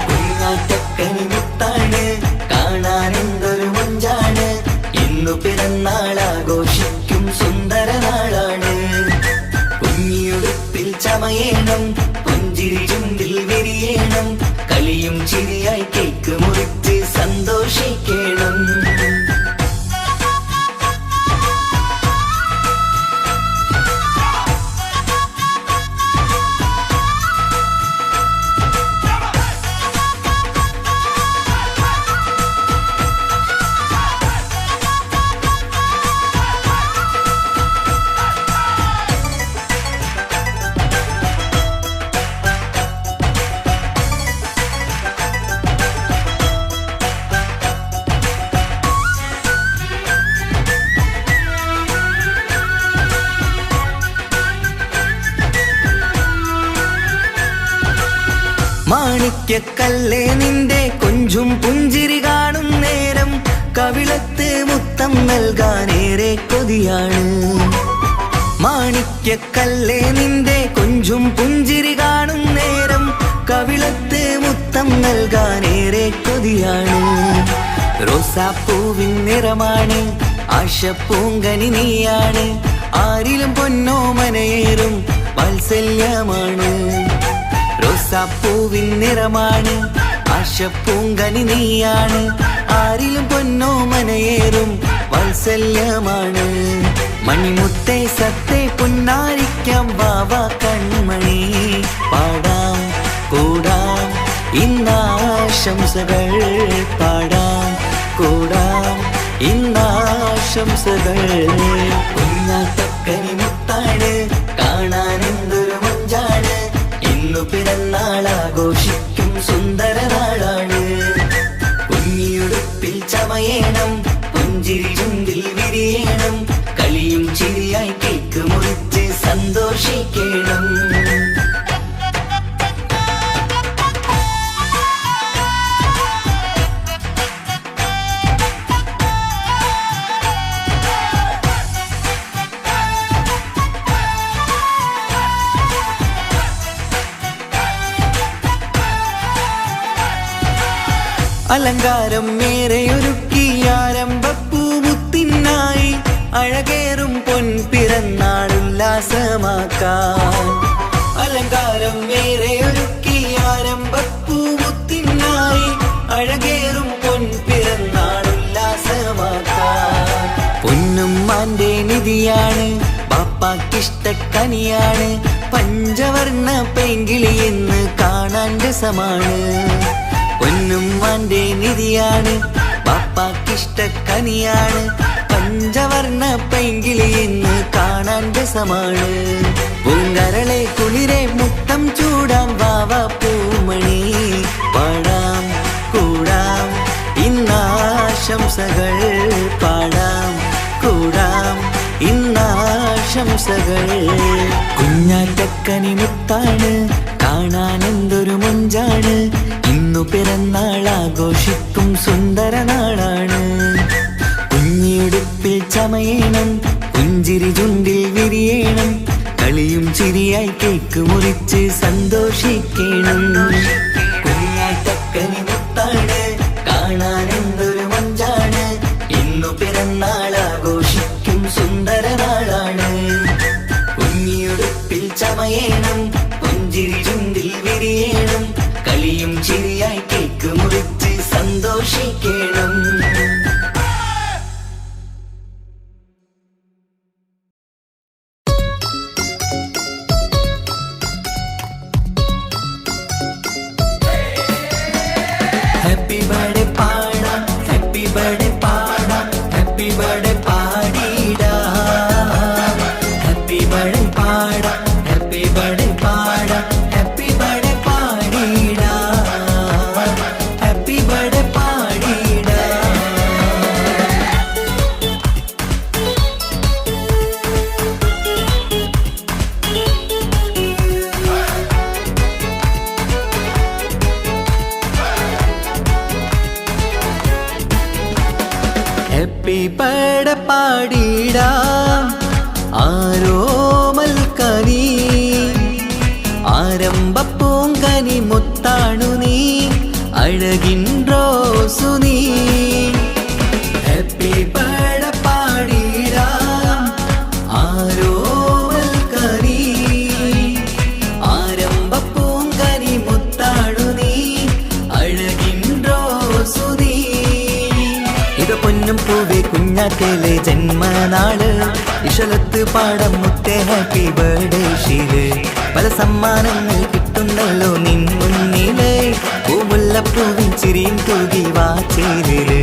കുഞ്ഞാറ്റക്കനി മുത്താണ് കാണാനെന്തൊരു മൊഞ്ചാണ് ഇന്നു പിറന്നാൾ ആഘോഷിക്കും സുന്ദര നാളാണ് കുഞ്ഞിയുടുപ്പിൽ ചമയണം പുഞ്ചിരി ചുണ്ടിൽ വിരിയണം കളിയും ചിരിയായി കേക്ക് മുറിച്ച് സന്തോഷിക്കണം മാണിക്യക്കല്ലേ നിന്റെ കൊഞ്ചും പുഞ്ചിരി കാണും നേരം കവിളത്ത് മുത്തം നൽകാനേറെ കൊതിയാണ്. മാണിക്യക്കല്ലേ നിന്റെ കൊഞ്ചും പുഞ്ചിരി കാണും നേരം കവിളത്ത് മുത്തം നൽകാനേറെ കൊതിയാണ്. റോസാപ്പൂവിൻ നിറമാണ് ആശപ്പൂങ്കനി നീയാണ്. ആരിലും പൊന്നോമനയേറും വാത്സല്യമാണ്. റോസാപ്പൂവിൻ നിറമാണ് ആശപ്പൂങ്കനി നീയാണ്. ആരിലും പൊന്നോമനയേറും വാത്സല്യമാണ്. മണിമുത്തേ സത്തേ പുന്നാരിക്കാം വാവ കൺമണി. പാടാം കൂടാം ഇന്നാശംസകൾ. പാടാം കൂടാം ഇന്നാശംസകൾ. കുഞ്ഞാത്തക്കനി മുത്താണ് കാണാൻ എന്തൊരു മഞ്ചാണ്. ഇന്നു പിറന്നാളാഘോഷിക്കും സുന്ദര നാളാണ്. കുഞ്ഞിയുടുപ്പിൽ ചമയേണം പുഞ്ചിരി ചുണ്ടിൽ വിരിയണം. കളിയും ചിരിയായി കേക്ക് മുറിച്ച് സന്തോഷിക്കണം. അലങ്കാരം മേരെയൊരുക്കി ആരംഭപ്പൂമുത്തിനായി അഴകേറും പൊൻപിറന്നാളുല്ലാസമാക്കാൻ. അലങ്കാരം മേരെയൊരുക്കി ആരംഭപ്പൂമുത്തിനായി അഴകേറും പൊൻപിറന്നാളുല്ലാസമാക്കാൻ. പൊന്നുമ്മാന്റെ നിധിയാണ് പാപ്പാക്കിഷ്ടക്കനിയാണ്. പഞ്ചവർണ്ണ പെങ്കിളി എന്ന് കാണാൻ രസമാണ്. പൊന്നുമ്മാന്റെ നിധിയാണ് പാപ്പാക്കിഷ്ടക്കനിയാണ്. പഞ്ചവർണ്ണ പെങ്കിളി എന്ന് കാണാൻ രസമാണ്. പൂങ്കരളെ കുളിരെ മുത്തം ചൂടാം വാവ പൂമണി. പാടാം കൂടാം ഇന്നാശംസകൾ. പാടാം കൂടാം ഇന്നാശംസകൾ. കുഞ്ഞാറ്റക്കനി മുത്താണ് കാണാൻ എന്തൊരു മൊഞ്ചാണ്. ഇന്നു പിറന്നാളാഘോഷിക്കും സുന്ദര നാളാണ്. കുഞ്ഞിയുടുപ്പിൽ ചമയേണം പുഞ്ചിരി ചുണ്ടിൽ വിരിയണം. കളിയും ചിരിയായി കേക്ക് മുറിച്ച് സന്തോഷിക്കണം. കുഞ്ഞാറ്റക്കനി മുത്താണ് കാണാൻ എന്തൊരു മഞ്ചാണ്. ഇന്നു പിറന്നാളാഘോഷിക്കും സുന്ദര നാളാണ്. കുഞ്ഞിയുടുപ്പിൽ ചമയേണം പുഞ്ചിരി ചുണ്ടിൽ വിരിയണം. കളിയും ചിരിയായി കേക്ക് മുറിച്ച് സന്തോഷിക്കണം. ഹാപ്പി ബർത്ത്ഡേ പാടാം ഹാപ്പി ബർത്ത്ഡേ പാടാം ഹാപ്പി ബർത്ത്ഡേ പാടിടാം. ഹാപ്പി ബർത്ത്ഡേ പാടാം ഹാപ്പി ബർത്ത്ഡേ പാടാം ഹാപ്പി ബർത്ത്ഡേ പാടിടാം. ഹാപ്പി ബർത്ത്ഡേ പാടിടാം. ഹാപ്പി ബർത്ത്ഡേ പാടിടാം ആരോമൽക്കനി. ആരംഭപ്പൂങ്കനി മുത്താണു നീ അഴകിൻ റോസു നീ. ഹാപ്പി ബർത്ത്ഡേ പാടിടാം ആരോമൽക്കനി. ആരംഭപ്പൂങ്കനി മുത്താണു നീ അഴകിൻ റോസു നീ. ഇത് പൊന്നും പൂവേ കുഞ്ഞാറ്റയിലെ ജന്മനാള്. ഇഷലത്ത് പാടം മുത്തേ ഹാപ്പി ബർത്ത്ഡേ ഷീല്. പല സമ്മാനങ്ങൾ കിട്ടുന്നല്ലോ നിൻ മുന്നില്. പൂമുല്ലപ്പൂവിൻ ചിരിയും തൂകി വാച്ചേലില്.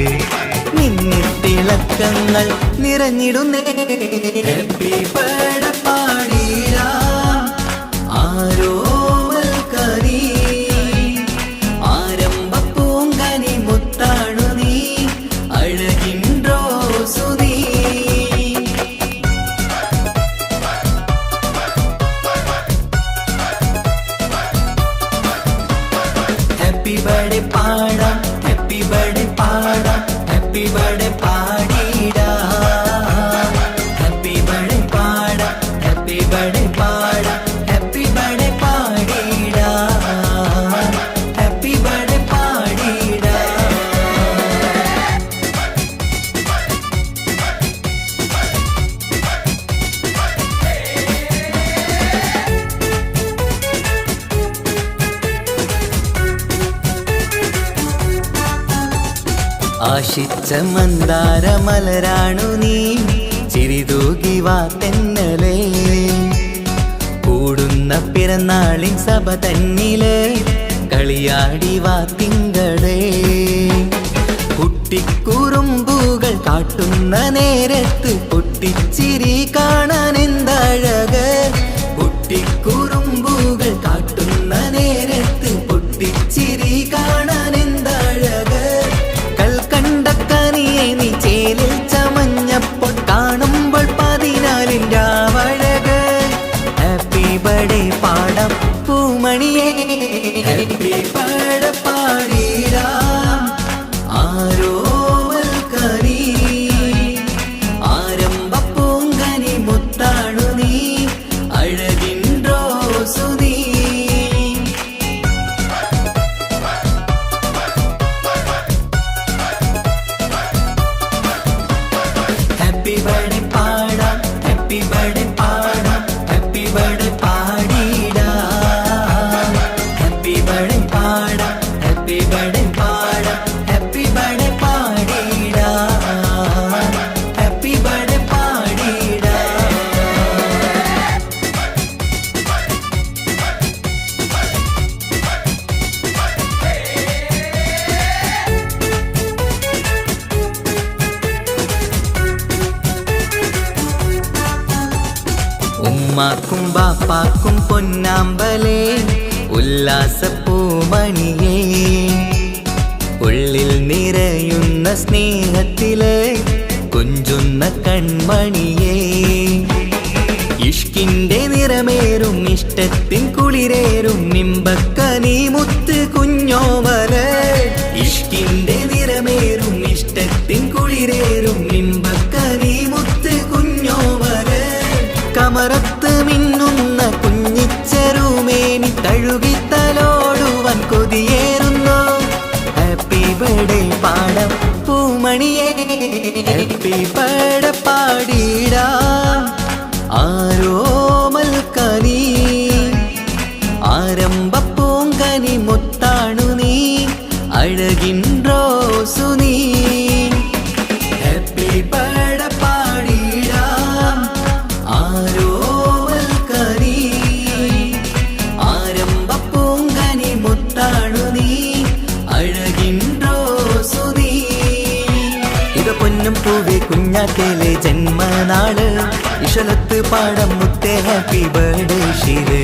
നിന്നിൽ തിളക്കങ്ങൾ നിറഞ്ഞിടുന്നേ. ഹാപ്പി ബർത്ത്ഡേ പാടിടാം ആരോമൽക്കനി. ആരംഭപ്പൂങ്കനി മുത്താണു നീ അഴകിൻ റോസു നീ. ആശിച്ച മന്ദാര മലരാണു നീ ചിരിതൂകി വാ തെന്നലേ കൂടുന്ന പിറന്നാളിൻ സഭ തന്നില് കളിയാടി വാ തിങ്കളേ കുട്ടിക്കുറുമ്പുകൾ കാട്ടുന്ന നേരത്ത് പൊട്ടിച്ചിരി കാണാൻ എന്തഴക് കുട്ടിക്കുറുമ്പുകൾ കാട്ടുന്ന നേരത്ത് പൊട്ടിച്ചിരി കാണാൻ എന്തഴക് കൽക്കണ്ടക്കനിയെ നീ ചേലിൽ ചമഞ്ഞപ്പോൾ കാണുമ്പോൾ 14 വഴക് ഹാപ്പി ബർത്ത്ഡേ പാടം പൂമണിയേ ഹാപ്പി ബർത്ത്ഡേ പാടിടാം ആരോമൽ കനി ആരംഭ പൂങ്കനി മുത്താണു നീ അഴകിൻ റോസു നീ ഹാപ്പി ബർത്ത്ഡേ പാടാം ഹാപ്പി ബർത്ത്ഡേ പാടാം ഹാപ്പി ബർത്ത്ഡേ പാടിടാം ഹാപ്പി ബർത്ത്ഡേ പാടാം ഹാപ്പി ബർത്ത്ഡേ പാടാം ഹാപ്പി ബർത്ത്ഡേ പാടിടാം ഹാപ്പി ബർത്ത്ഡേ പാടിടാം ഉമ്മാക്കും ബാപ്പാക്കും പൊന്നാമ്പലേ ഉല്ലാസപ്പൂമണിയേ ഉള്ളിൽ നിറയുന്ന സ്നേഹത്തില് കുഞ്ചുന്ന കൺമണിയേ ഇഷ്കിന്റെ നിറമേറും ഇഷ്ടത്തിൻ കുളിരേറും നിമ്പക്കനി മുത്ത് കുഞ്ഞോമല് ഇഷ്കിന്റെ നിറമേറും ഇഷ്ടത്തിൻ കുളിരേറും നിമ്പക്കനി മുത്ത് കുഞ്ഞോമല് കമറത്ത് മിന്നുന്ന കുഞ്ഞിച്ചെറുമേനി തഴുകിത്തലോടുവാൻ കൊതിയേറുന്നു ഹാപ്പി ബർത്ത്ഡേ പാടം പൂമണിയേ ഹാപ്പി ബർത്ത്ഡേ പാടിടാം ആരോമൽ കനി ആരംഭ പൂങ്കനി മുത്താണു നീ അഴകിൻ റോസു നീ ഹാപ്പി ബർത്ത്ഡേ പാടിടാം ആരോമൽ കനി ആരംഭ പൂങ്കനി മുത്താണു നീ അഴകിൻ റോസു നീ ഇത് പൊന്നും പൂവേ കുഞ്ഞാറ്റയിലെ ജന്മനാള് ഇഷലത്ത് പാടം മുത്തേ ഹാപ്പി ബർത്ത്ഡേ ഷീല്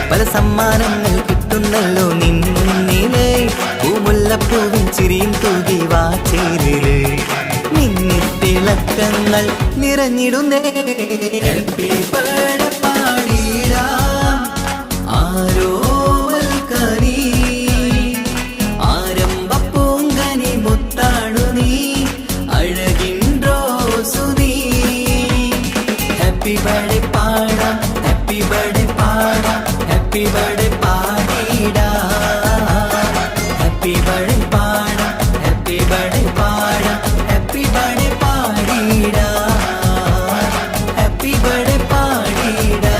പല സമ്മാനങ്ങൾ കിട്ടുന്നല്ലോ നിന്നിലെ പൂമുല്ലപ്പൂവിൻ ചിരിയും തൂകി വാച്ചേരില് മിന്നിത്തിളക്കങ്ങൾ നിറഞ്ഞിടുന്നേ ഹാപ്പി ബർത്ത്ഡേ പാടിടാം ആരോമൽ കനി ആരംഭ പൂങ്കനി മുത്താണു നീ അഴകിൻ റോസു നീ ഹാപ്പി ബർത്ത്ഡേ പാടാം ഹാപ്പി ബർത്ത്ഡേ പാടാം ഹാപ്പി ബർത്ത്ഡേ പാടിടാം ഹാപ്പി ബർത്ത്ഡേ പാടാം ഹാപ്പി ബർത്ത്ഡേ പാടാം ഹാപ്പി ബർത്ത്ഡേ പാടിടാം ഹാപ്പി ബർത്ത്ഡേ പാടിടാം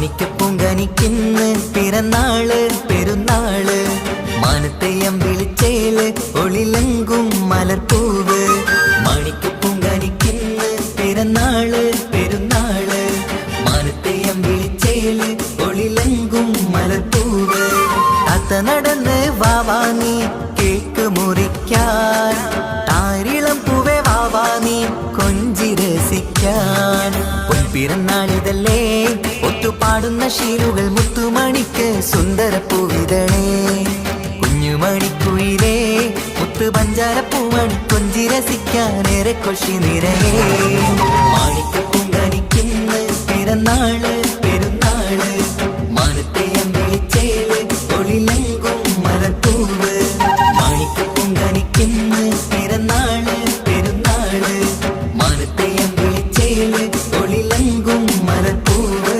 മാണിക്കപ്പൂങ്കനിക്കിന്ന് പിറന്നാള് പെരുന്നാള് മാനത്തെയം വിളിച്ചേല് ഒളിലങ്കും മലർപ്പൂവ് മാണിക്കപ്പൂങ്കനിക്കിന്ന് പിറന്നാള് പെരുന്നാള് മാനത്തെയം വിളിച്ചേല് ഒളിലങ്കും മലർപ്പൂവ് താത്ത നടന്ന് വാവാനി കേക്ക് മുറിക്കാൻ താരിളം പൂവേ വാവാനി കൊഞ്ചി രസിക്കാൻ പൊൻപിറന്നാളിതല്ലേ ഒത്തുപാടുന്ന ശീലുകൾ മുത്തുമണിക്ക് സുന്ദരപ്പൂവിതളേ കുഞ്ഞുമണിക്കുയിലേ മുത്ത് പഞ്ചാരപ്പൂമണി കൊഞ്ചി രസിക്കാനേറെ കൊഷി നിറയേ മാണിക്കപ്പൂങ്ക പെരുന്നാള് പെരുന്നാള് മാനത്തെ അമ്പിളിച്ചേല് ഒളിലെങ്കും മലപ്പൂവ് മാണിക്കപ്പൊങ്കനിക്കുന്ന് പിറന്നാള് പെരുന്നാള് മാനത്തെ അമ്പിളിച്ചേല് ഒളിലെങ്കും മലപ്പൂവ്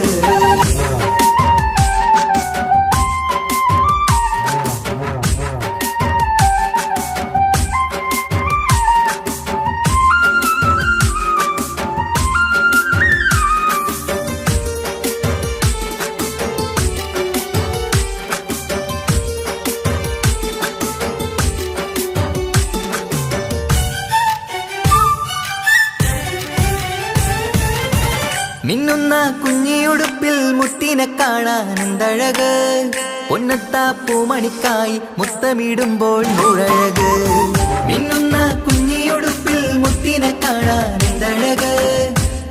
മിന്നുന്ന കുഞ്ഞിയുടുപ്പിൽ മുത്തിനെ കാണാൻ എന്തഴക് പൊന്നത്താ പൂമണിക്കായി മുത്തമിടുമ്പോൾ നൂറഴക് മിന്നുന്ന കുഞ്ഞിയുടുപ്പിൽ മുത്തിനെ കാണാൻ എന്തഴക്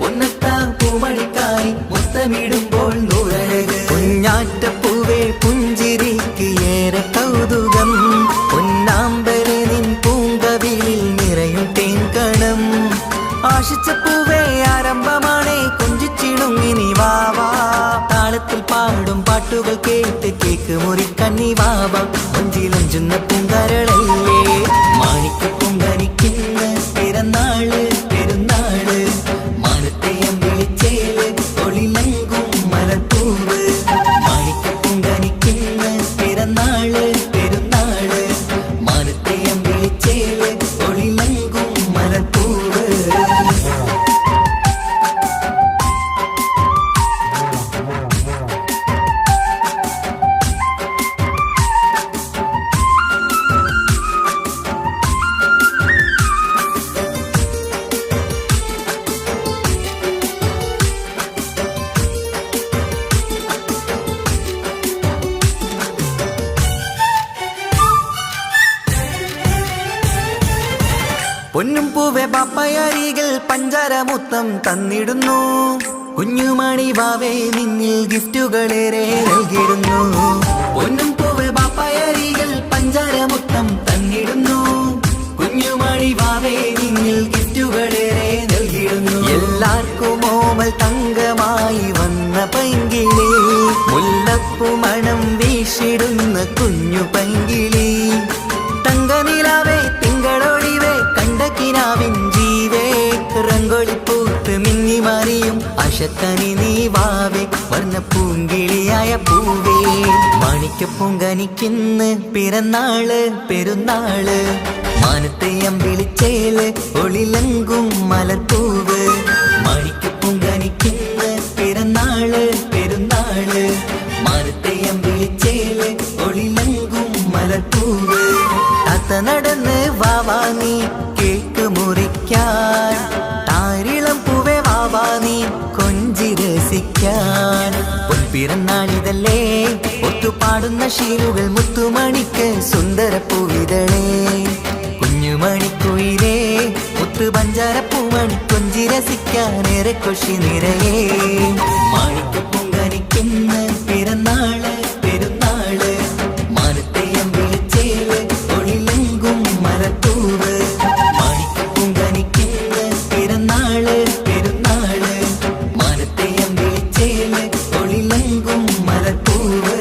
പൊന്നത്താ പൂമണിക്കായി മുത്തമിടുമ്പോൾ നൂറഴക് കുഞ്ഞാറ്റപ്പൂവേ പുഞ്ചിരിക്ക് ഏറെ കൗതുകം പൊന്നാമ്പലെ നിൻ പൂങ്കവിളിൽ നിറയും തേൻകണം ആശിച്ച പൂവേ ആരംഭമാണേ കൊഞ്ചിച്ചിടുങ്ങിനി വാവാ താളത്തിൽ പാടും പാട്ടുകൾ കേട്ട് കേക്ക് മുറിക്കണ്ണി വാവാ കൊഞ്ചിലഞ്ചുന്ന പൂങ്കരളല്ലേ മാണിക്ക് പൊങ്കനിക്കുന്ന പിറന്നാള് പെരുന്നാള് മാനത്തെ അമ്പിളിച്ചേല് ഒളിലെങ്കും മലപ്പൂവ് മാണിക്ക് പൊങ്കനിക്കുന്ന പിറന്നാള് പെരുന്നാള് മാനത്തെ അമ്പിളിച്ചേല് ഒളിലെങ്കും മലപ്പൂവ് പൊന്നും പൂവെ പാപ്പയരികൾ പഞ്ചാരമുത്തം തന്നിടുന്നു കുഞ്ഞുമണി വാവേ നിന്നിൽ ഗിഫ്റ്റുകളേറെ നൽകിടുന്നു പൊന്നും പൂവെ പാപ്പയരികൾ പഞ്ചാരമുത്തം തന്നിടുന്നു കുഞ്ഞുമണി വാവേ നിന്നിൽ ഗിഫ്റ്റുകളേറെ നൽകിടുന്നു എല്ലാവർക്കും ഓമൽ തങ്കമായി വന്ന പൈങ്കിളി മുല്ലപ്പൂ മണം വീശിടുന്ന കുഞ്ഞു പൈങ്കിളി തങ്കനിലാവേ തിങ്കളൊളിവേ കണ്ടക്കിനാവിൻ ജീവേ റംഗോളിപ്പൂത്ത് മിന്നി മാറിയും അശത്തനി നീ വാവേ വർണ്ണ പൂങ്കിളിയായ പൂവേ മാണിക്ക പൊങ്കനിക്കുന്ന് പിറന്നാള് പെരുന്നാള് മാനത്തെ അമ്പിളിച്ചേല് ഒളിലെങ്കും മലപ്പൂവ് മാണിക്ക പൊങ്കനിക്കുന്ന് പിറന്നാള് പെരുന്നാള് മാനത്തെ അമ്പിളിച്ചേല് ഒളിലെങ്കും മലപ്പൂവ് താത്ത നടന്ന് വാവാ നീ കേക്ക് മുറിക്കാൻ താരിളം പൂവേ വാവാ നീ കൊഞ്ചി രസിക്കാൻ പൊൻപിറന്നാളിതല്ലേ ഒത്തുപാടുന്ന ശീലുകൾ മുത്തുമണിക്ക് സുന്ദര പൂവിതളേ കുഞ്ഞുമണിക്കുയിലേ മുത്തു പഞ്ചാര പൂമണി കൊഞ്ചി രസിക്കാനേറെ കൊഷി നിറയേ മാണിക്ക പൊങ്കനിക്കുന്ന പിറന്നാള് പെരുന്നാള് മാനത്തെ അമ്പിളിച്ചേല് ഒളിലെങ്കും മലപ്പൂവ് മാണിക്ക പൊങ്കനിക്കുന്ന പിറന്നാള് പെരുന്നാള് മാനത്തെ അമ്പിളിച്ചേല് ഒളിലെങ്കും മലപ്പൂവ്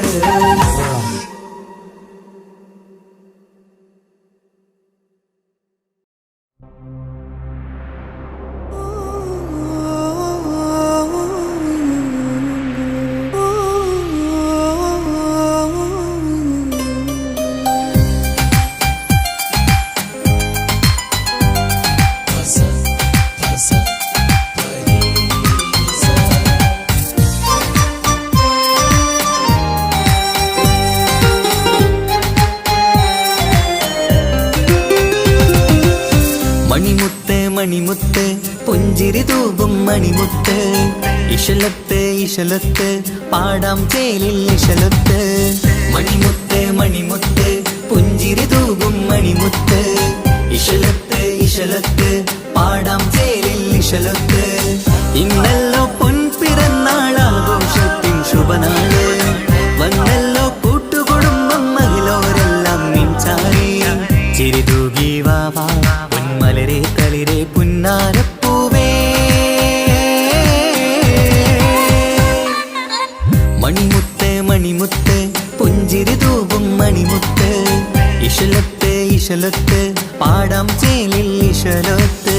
മണിമുത്ത് മണിമുത്ത് പുഞ്ചിരി തൂകും മണിമുത്ത് ഇശലത്ത് ഇശലത്ത് പാടാം ചേലിൽ ഇശലത്ത് മണിമുത്ത് മണിമുത്ത് പുഞ്ചിരി തൂകും മണിമുത്ത് ഇശലത്ത് ഇശലത്ത് പാടാം ചേലിൽ ഇശലത്ത് ഇന്നല്ലോ പൊൻപിറന്നാളാഘോഷത്തിൻ ശുഭനാള് വന്നല്ലോ കൂട്ടുകുടുംബം മഹിളോരെല്ലാം നിൻചാരി ചിരിതൂകി വാവാ പൊന്മലരെ തളിരെ പുന്നാരപ്പൂവേ ഇശലൊത്ത് പാടാം ചേലിൽ ഇശലൊത്ത്.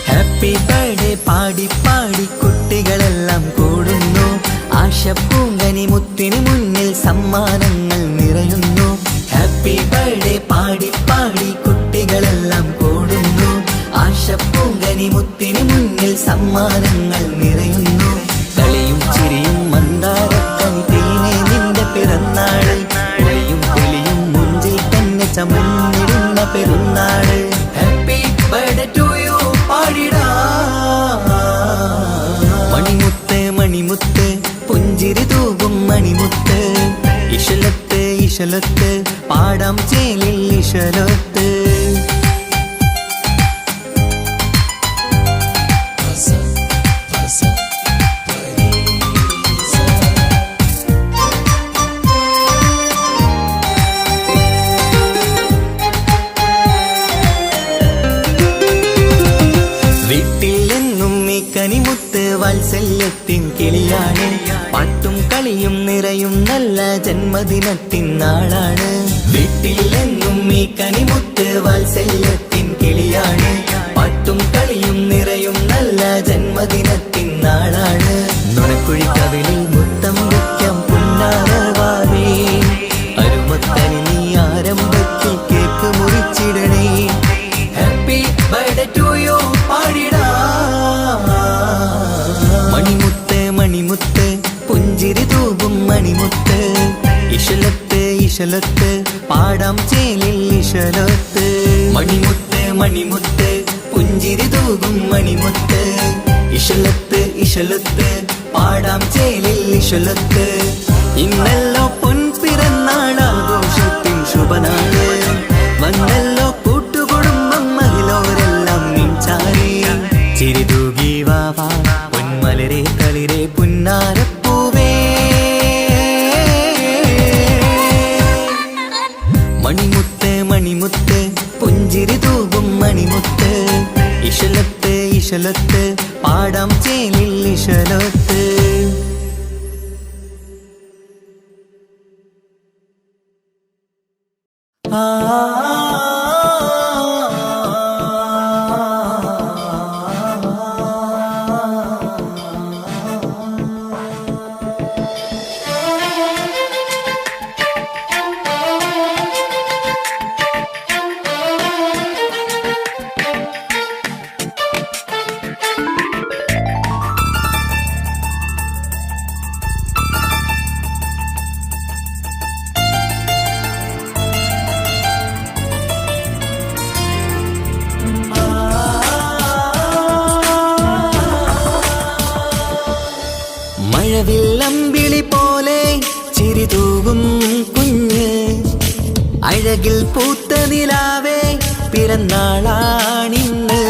ഹാപ്പി ബർത്ത്ഡേ പാടി പാടി കുട്ടികളെല്ലാം കൂടുന്നു. ആശപ്പൂങ്കനി മുത്തിന് മുന്നിൽ സമ്മാനങ്ങൾ നിറയുന്നു. ഹാപ്പി ബർത്ത്ഡേ പാടി പാടി കുട്ടികളെല്ലാം കൂടുന്നു. ആശപ്പൂങ്കനി മുത്തിന് മുന്നിൽ സമ്മാനങ്ങൾ നിറയുന്നു. കളിയും ചിരിയും മന്ദാരക്കനി തേനെ നിന്റെ പിറന്നാള്. ഒളിയും പുലിയും മുഞ്ചിൽ തന്നെ ചമഞ്ഞിടുന്ന പെരുന്നാള്. ഹാപ്പി ബർത്ത്ഡേ ടു യു പാടിടാ. മണിമുത്ത് മണിമുത്ത് പുഞ്ചിരി തൂകും മണിമുത്ത്. ഇശലത്ത് ഇശലത്ത് പാടാം ചേലിൽ ഇശലൊത്ത്. കനിമുത്ത് വാത്സല്യത്തിൻ കിളിയാണ്. പാട്ടും കളിയും നിറയും നല്ല ജന്മദിനത്തിൻ നാളാണ്. വീട്ടിൽ എന്നും ഈ കനിമുത്ത് വാത്സല്യത്തിൻ കിളിയാണ്. പാട്ടും കളിയും നിറയും നല്ല ജന്മദിനത്തിൻ നാളാണ്. നുണക്കുഴിക്കവിളിൽ മുത്തം വയ്ക്കാം പുന്നാരവാവേ. അരുമത്തനി നീ ആരംഭത്തിൽ കേക്ക് മുറിച്ചിടണേ. ഹാപ്പി ബർത്ത്ഡേ ടു യു പാടിടാ. മണിമുത്ത് മണിമുത്ത് പുഞ്ചിരി തൂകും മണിമുത്ത്. ഇശലത്ത് ഇശലത്ത് പാടാം ചേലിൽ ഇശലൊത്ത്. മണിമുത്ത് മണിമുത്ത് പുഞ്ചിരി തൂകും മണിമുത്ത്. ഇശലത്ത് ഇശലത്ത് പാടാം ചേലിൽ ഇശലൊത്ത്. ഇന്നല്ലോ പൊൻപിറന്നാളാഘോഷത്തിൻ ശുഭനാള്. വന്നല്ലോ കൂട്ടുകുടുംബം മഹിളോരെല്ലാം നിൻചാരി. ചിരിതൂകി വാവാ പൊന്മലരെ കളിരെ പുന്നാരപ്പൂവേ. മണിമുത്ത് മണിമുത്ത് പുഞ്ചിരി തൂകും മണിമുത്ത്. ഇശലത്ത് ഇശലത്ത് പാടാം ചേലിൽ ഇശലൊത്ത്. മഴവില്ലമ്പിളി പോലെ ചിരി തൂകും കുഞ്ഞ്. അഴകിൽ പൂത്ത നിലാവേ പിറന്നാളാണിന്ന്.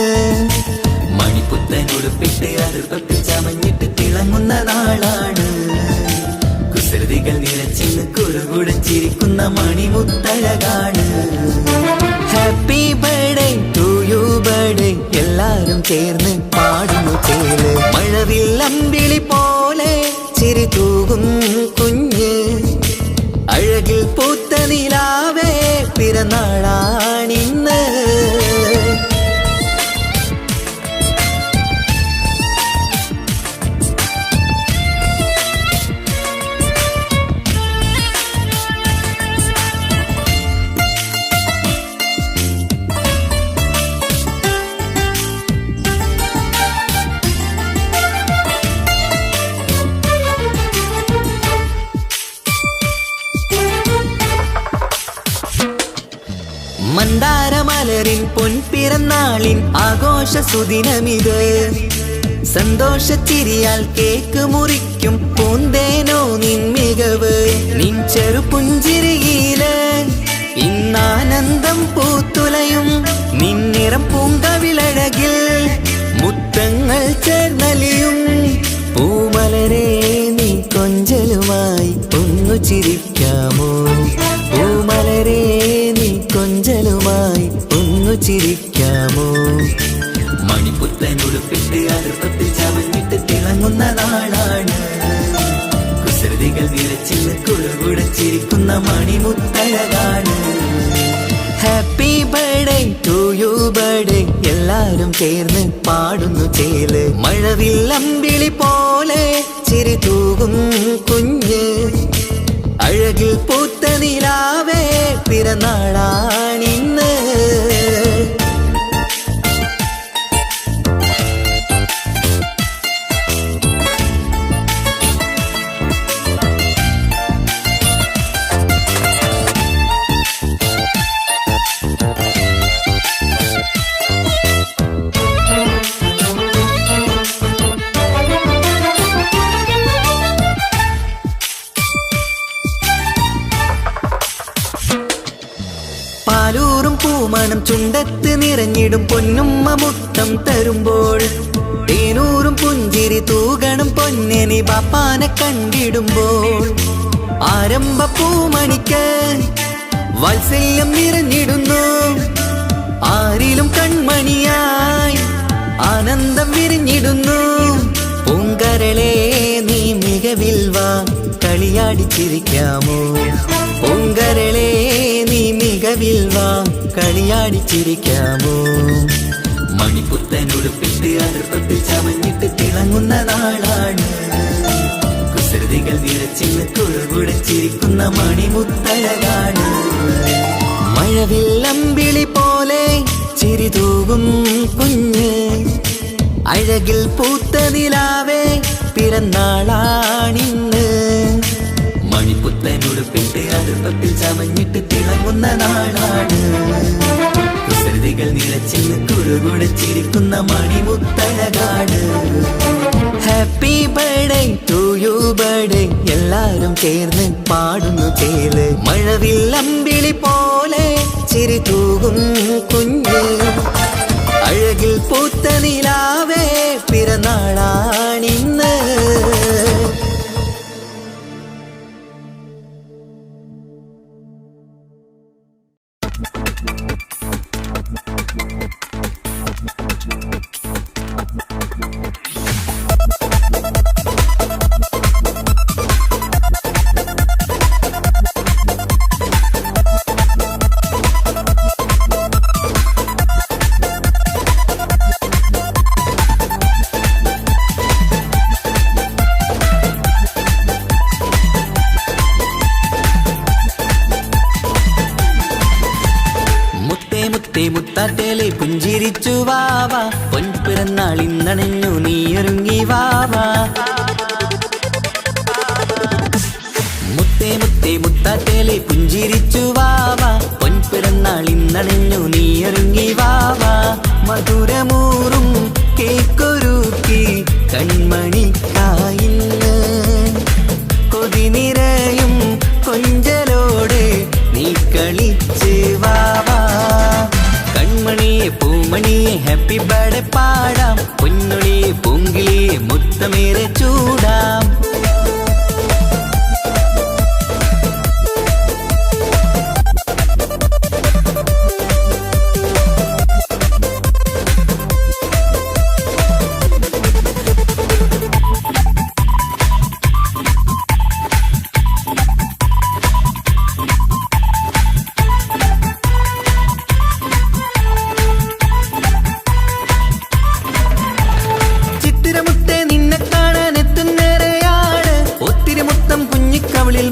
മണിപ്പുത്തൻ ഉടുപ്പിട്ട് അതിർപ്പത്തിൽ ചമഞ്ഞിട്ട് തിളങ്ങുന്ന നാളാണ്. കുസൃതികൾ നിറച്ചിന്ന് കുറുകുടച്ചിരിക്കുന്ന മണിമുത്തഴകാണ്. Happy birthday to you birthday എല്ലാരും ചേർന്ന് പാടുന്നു ചേല്. മഴവില്ലമ്പിളി പോലെ ചിരി തൂകും കുഞ്ഞ്. അഴകിൽ പൂത്ത നിലാവേ പിറന്നാളാണിന്ന്. മന്ദാരമലരിൻ പൊൻപിറന്നാളിൻ ആഘോഷ സുദിനമിത്. സന്തോഷച്ചിരിയാൽ കേക്ക് മുറിക്കും പൂന്തേനോ നിൻ മികവ്. നിൻ ചെറുപുഞ്ചിരിയില് ഇന്നാനന്ദം പൂത്തുലയും. നിന്നിറം പൂങ്കവിളഴകിൽ മുത്തങ്ങൾ ചേർന്നലിയും. പൂമലരെ നീ കൊഞ്ചലുമായി ഒന്നു ചിരിക്കാമോ? നാളാണ്. കുസൃതികൾ നിറച്ചിന്ന് കുളുകുടച്ചിരിക്കുന്ന മണിമുത്തഴകാണ്. Happy birthday to you birthday എല്ലാരും ചേർന്ന് പാടുന്നു ചേല്. മഴവില്ലമ്പിളി പോലെ ചിരി തൂകും കുഞ്ഞ്, അഴകിൽ പൂത്ത നിലാവേ പിറന്നാളാണിന്ന്. പാലൂറും പൂമണം ചുണ്ടത്ത് നിറഞ്ഞിടും പൊന്നുമ്മ മുത്തം തരുമ്പോൾ, തേനൂറും പുഞ്ചിരി തൂകണം പൊന്നനി ബാപ്പാനെ കണ്ടിടുമ്പോൾ. ആരംഭ പൂമണിക്ക് വാത്സല്യം നിറഞ്ഞിടുന്നു, ആരിലും കൺമണിയായി ആനന്ദം വിരിഞ്ഞിടുന്നു. പൂങ്കരളെ നീ മികവിൽ വാ കളിയാടിച്ചിരിക്കാമോ, പൂങ്കരളെ നീ മികവിൽ വാ കളിയാടിച്ചിരിക്കാമോ. മണിപ്പുത്തനുടുപ്പിട്ട് അതിർപ്പത്തിൽ ചമഞ്ഞിട്ട് തിളങ്ങുന്ന നാളാണ്. കുസൃതികൾ നിറച്ചിന്ന് കുളുകുടച്ചിരിക്കുന്ന മണിമുത്തഴകാണ്. മഴവില്ലമ്പിളി പോലെ ചിരി തൂകും കുഞ്ഞ്, അഴകിൽ പൂത്ത നിലാവേ പിറന്നാളാണിന്ന്. മണിപ്പുത്തനുടുപ്പിട്ട് അതിർപ്പത്തിൽ ചമഞ്ഞിട്ട് തിളങ്ങുന്ന നാളാണ്. കുസൃതികൾ നിറച്ചിന്ന് കുളുകുടച്ചിരിക്കുന്ന മണിമുത്തഴകാണ്. Happy birthday to you birthday എല്ലാരും ചേർന്ന് പാടുന്നു ചേല്. മഴവില്ലമ്പിളി പോലെ ചിരി തൂകും കുഞ്ഞ്, അഴകിൽ പൂത്ത നിലാവേ പിറന്നാളാണിന്ന്. മുത്താറ്റേലെ പുഞ്ചിരിച്ചു വാവാ, പൊൻപിറന്നാൾ ഇന്നണഞ്ഞു നീയൊരുങ്ങി വാവാ. മുത്തേ മുത്തേ മുത്താറ്റേലെ പുഞ്ചിരിച്ചു വാവാ, പൊൻപിറന്നാൾ ഇന്നണഞ്ഞു നീയൊരുങ്ങി വാവാ. മധുരമൂറും കേക്കൊരുക്കി കൺമണിക്കായിന്ന്, കൊതി നിറയും കൊഞ്ചലോടെ നീ കളിച്ച് വാവാ. കൺമണിയെ പൂമണിയെ ഹാപ്പി ബർത്ത്ഡേ പാടാം, പൊന്നൊളിയെ പൂങ്കിളിയെ മുത്തമേറെ ചൂടാം.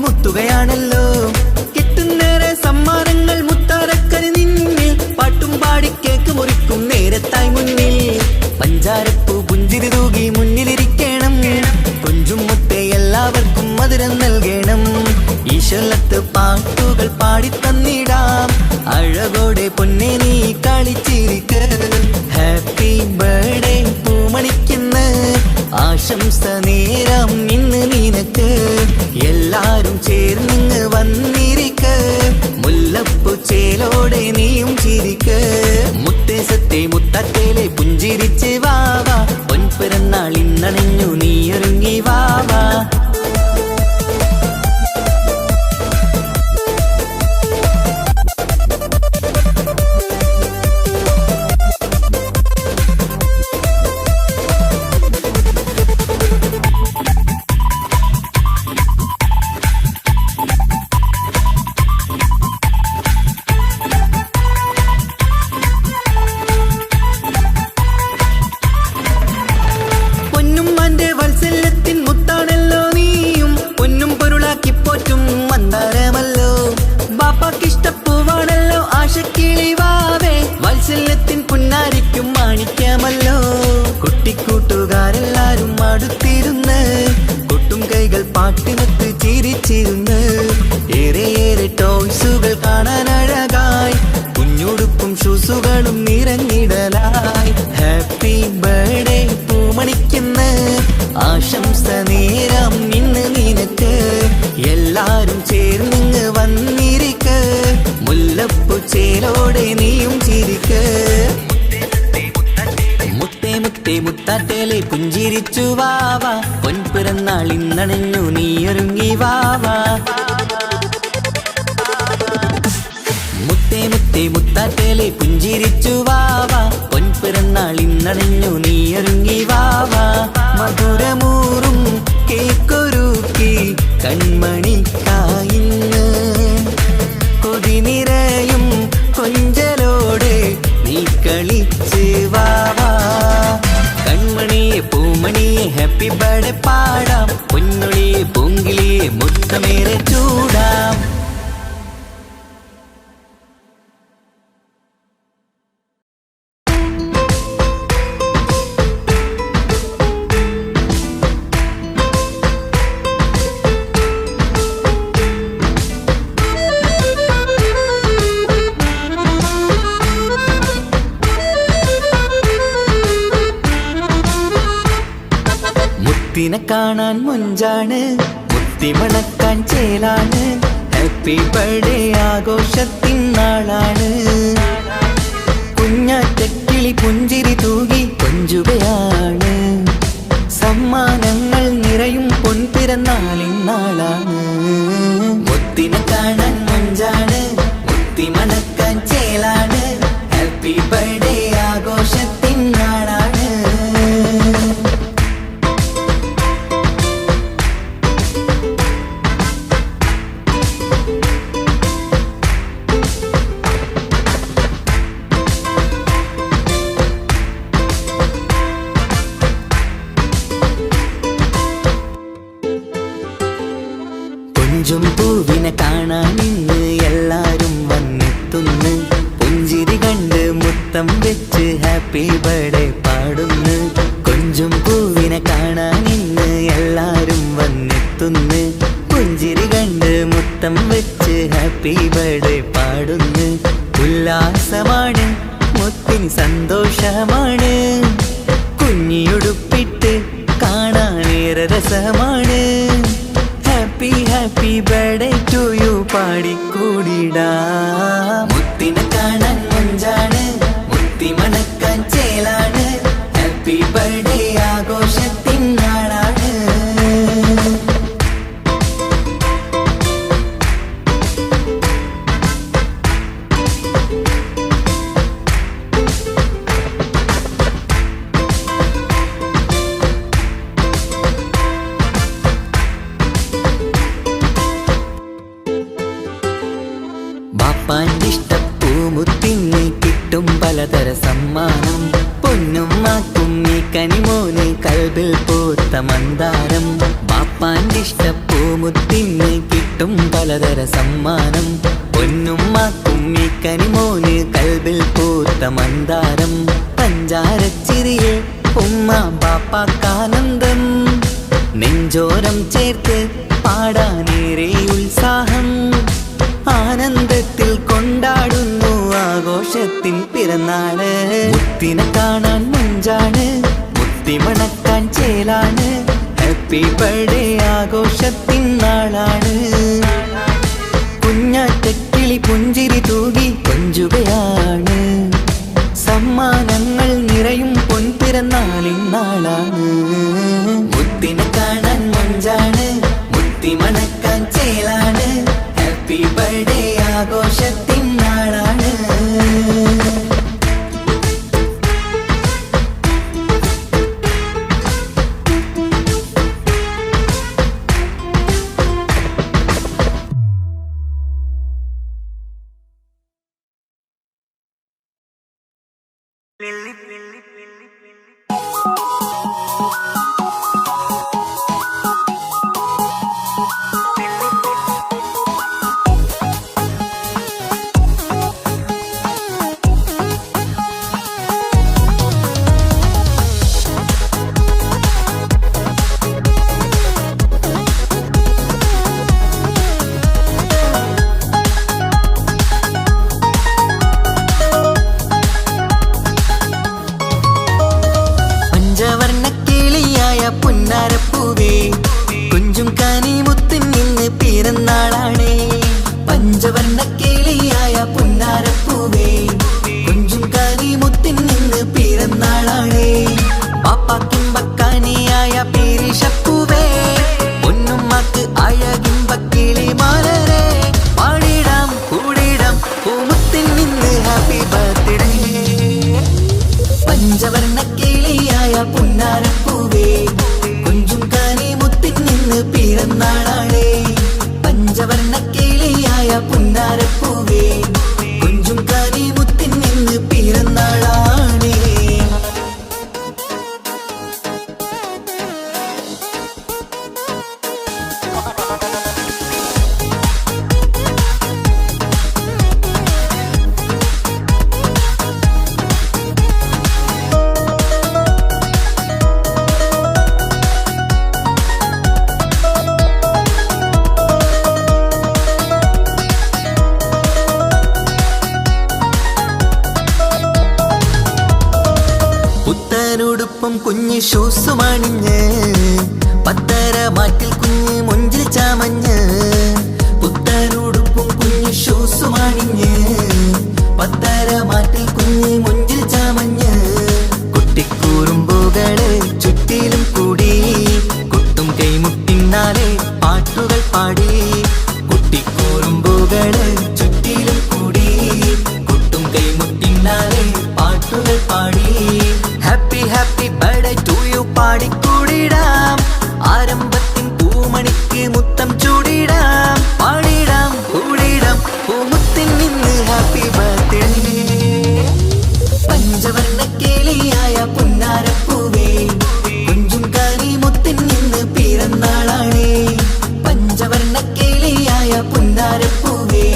മുത്തുകയാണല്ലോ കിട്ടുന്നേരെ സമ്മാനങ്ങൾ മുത്താരക്കരി നിന്നിൽ, പാട്ടും പാടി കേക്ക് മുറിക്കും നേരത്തായി മുന്നിൽ. പഞ്ചാരപ്പൂ പുഞ്ചിരി തൂകി മുന്നിലിരിക്കണം, കൊഞ്ചും മുത്തേ എല്ലാവർക്കും മധുരം നൽകണം. ഈശ്വലത്ത് പാട്ടുകൾ പാടിത്തന്നിടാം, അഴകോടെ പൊന്നെ നീ കളിച്ചിരിക്ക. ഹാപ്പി ബർത്ത്ഡേ പൂമണിക്കുന്ന്, ആശംസ നേരം ഇന്ന് നിനക്ക്. എല്ലാരും ചേർന്നിങ്ങ് വന്നിരിക്ക, മുല്ലപ്പൂ ചേലോടെ നീയും ചിരിക്ക്. മുത്തേ സത്തേ മുത്തത്തേലെ പുഞ്ചിരിച്ച് വാവാ, പൊൻപിറന്നാൾ ഇന്നണഞ്ഞു നീയൊരുങ്ങി വാവാ. കൂട്ടുകാരെല്ലാരും അടുത്തിരുന്ന് കൊട്ടും കൈകൾ പാട്ടിനൊത്ത് ചിരിച്ചിരുന്ന് ഏറെ ടോയ്സുകൾ കാണാൻ അഴകായി കുഞ്ഞുടുപ്പും ഷൂസുകളും നിറഞ്ഞിടലായി ഹാപ്പി ബർത്ത്ഡേ പൂമണിക്കുന്ന ആശംസ നേരം ഇന്ന് നിനക്ക് എല്ലാരും ചേർന്നിങ്ങ് വന്നിരിക്ക് മുല്ലപ്പൂ ചേലോടെ നീയും ചിരിക്ക് മുത്തേ മുത്തേ മുത്താട്ടേലെ പുഞ്ചിരിച്ചു വാവാ പൊൻപിറന്നാൾ ഇന്നണഞ്ഞു നീയൊരുങ്ങി വാവാ മുത്തേ മുത്തേ മുത്താട്ടേലെ പുഞ്ചിരിച്ചു വാവാ പൊൻപിറന്നാൾ ഇന്നണഞ്ഞു നീയൊരുങ്ങി വാവാ മധുരമൂറും കേക്കൊരുക്കി കൺമണിക്കായിന്ന് കൊതി നിറയും കൊഞ്ചലോടെ നീ കളിച്ച് വാവാ കൺമണിയെ പൂമണിയെ ഹാപ്പി ബർത്ത്ഡേ പാടാം പൊന്നൊളിയെ പൂങ്കിളിയെ മുത്തമേറെ ചൂടാം മുത്തിനെ കാണാൻ മുഞ്ചാണ് മുത്തിമണക്കാൻ ചേലാണ് ഹാപ്പി ബർത്ത്ഡേ ആഘോഷത്തിൻ നാളാണ് കുഞ്ഞാറ്റക്കിളി പുഞ്ചിരി തൂകി കൊഞ്ചുകയാണ് സമ്മാനങ്ങൾ നിറയും പൊൻപിറന്നാളിൻ നാളാണ് മുത്തിനെ കാണാൻ മുഞ്ചാണ് മുത്തിമണക്കാൻ ചേലാണ് ഹാപ്പി ബർത്ത്ഡേ ആഘോഷത്തിൻ നാളാണ് കൊഞ്ചും പൂവിനെ കാണാൻ ഇന്ന് എല്ലാരും വന്നെത്തുന്നു പുഞ്ചിരി കണ്ട് മുത്തം വെച്ച് ഹാപ്പി ബർത്ത്ഡേ പാടുന്നു കൊഞ്ചും പൂവിനെ കാണാൻ ഇന്ന് എല്ലാരും വന്നെത്തുന്നു പുഞ്ചിരി കണ്ട് മുത്തം വെച്ച് ഹാപ്പി ബർത്ത്ഡേ പാടുന്നു ഉല്ലാസമാണ് മുത്തിന് സന്തോഷമാണ് കുഞ്ഞിയുടുപ്പിട്ട് കാണാനേറെ രസമാണ് happy happy birthday to you പാടിക്കൂടിടാ മുത്തിനെ കാണാൻ മുഞ്ചാണ് മുത്തി മണക്കാൻ ചേലാണ് ഹാപ്പി ബർത്ത്ഡേ ആഘോഷത്തിൻ നാളാണ് ബാപ്പാന്റെ ഇഷ്ടപ്പൂമുത്തിന് കിട്ടും പലതര സമ്മാനം പൊന്നുമ്മാക്കും ഈ കനിമോന് കൽബിൽ പൂത്ത മന്ദാരം ബാപ്പാന്റെ ഇഷ്ടപ്പൂമുത്തിന് കിട്ടും പലതര സമ്മാനം പൊന്നുമ്മാക്കും ഈ കനിമോന് കൽബിൽ പൂത്ത മന്ദാരം പഞ്ചാരച്ചിരിയെ ഉമ്മ ബാപ്പാക്കാനന്ദം നെഞ്ചോരം ചേർത്ത് പാടാനേറെ ഉത്സാഹം ആനന്ദത്തിൽ കൊണ്ടാടുന്നു ആഘോഷത്തിൻ പിറന്നാള് മുത്തിനെ കാണാൻ മുഞ്ചാണ് മുത്തി മണക്കാൻ ചേലാണ് ഹാപ്പി ബർത്ത്ഡേ ആഘോഷത്തിൻ നാളാണ് കുഞ്ഞാറ്റക്കിളി പുഞ്ചിരി തൂകി കൊഞ്ചുകയാണ് സമ്മാനങ്ങൾ നിറയും പൊൻപിറന്നാളിൻ നാളാണ് മുത്തിനെ കാണാൻ മുഞ്ചാണ് മുത്തി മണക്കാൻ ചേലാണ് ഹാപ്പി ബർത്ത്ഡേ ആഘോഷത്തിൻ നാളാണ് ലില്ലി പൊന്നീശപ്പൂവേ പൊന്നുമ്മക്ക് അഴകിമ്പക്കിളി മാലരേ പാടിടാം കൂടിടാം പൂമുത്തിൻ നിന്ന് ഹാപ്പി ബർത്ത്ഡേ പഞ്ചവർണ്ണ കിളിയായ പുന്നാരപ്പൂവേ കുഞ്ചും കാനി മുത്തിൻ നിന്ന് പിറന്നാളാളേ പഞ്ചവർണ്ണ കിളിയായ പുന്നാരപ്പൂവേ കുഞ്ചും കാനി മുത്തിൻ നിന്ന് പിറന്നാളാണേ പുത്തനുടുപ്പും കുഞ്ഞ് ഷൂസുമണിഞ്ഞ് പത്തര മാറ്റിൽ കുഞ്ഞ് മൊഞ്ചിൽ ചാമഞ്ഞ് പുത്തനുടുപ്പും കുഞ്ഞ് ഷൂസുമണിഞ്ഞ് പത്തര മാറ്റിൽ കുഞ്ഞ് മൊഞ്ചിൽ ചാമഞ്ഞ് കുട്ടിക്കൂറുമ്പുകള് ചുറ്റിലും കൂടി കൊട്ടും കൈമുട്ടിന്നാലെ പാട്ടുകൾ പാടി കുട്ടിക്കൂറുമ്പുകള് ചുറ്റിലും കൂടി കൊട്ടും കൈമുട്ടിന്നാലെ പാട്ടുകൾ പാടി happy happy birthday to you പാടിക്കൂടിടാം ആരംഭത്തിൻ പൂമണിക്ക് മുത്തം ചൂടിടാം പാടിടാം കൂടിടാം പൂമുത്തിൻ നിന്ന് ഹാപ്പി ബർത്ത്ഡേ പഞ്ചവർണ്ണ കിളിയായ പുന്നാരപ്പൂവേ കുഞ്ചും കാനി മുത്തിൻ നിന്ന് പിറന്നാളാണേ പഞ്ചവർണ്ണ കിളിയായ പുന്നാരപ്പൂവേ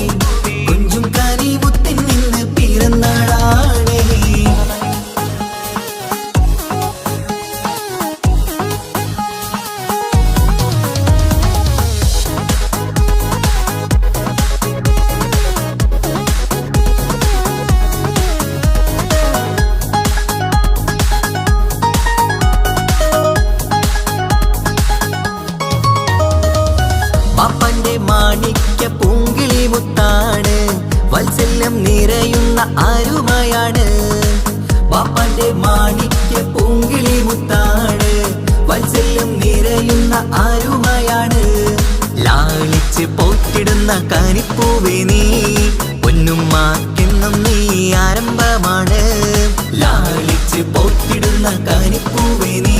കുഞ്ചും കാനി മുത്തിൻ നിന്ന് പിറന്നാളാണേ പാപ്പന്റെ മാണിക്യ പൂങ്കിളി മുത്താണ് വാത്സല്യം നിറയുന്ന ആരുമയാണ് പാപ്പന്റെ മാണിക്യ പൂങ്കിളി മുത്താണ് വാത്സല്യം നിറയുന്ന ആരുമയാണ് ലാളിച്ച് പോറ്റിടുന്ന കാനിപ്പൂവേ നീ പൊന്നുമ്മാക്കെന്നും നീ ആരംഭമാണ് ലാളിച്ച് പോറ്റിടുന്ന കാനിപ്പൂവേ നീ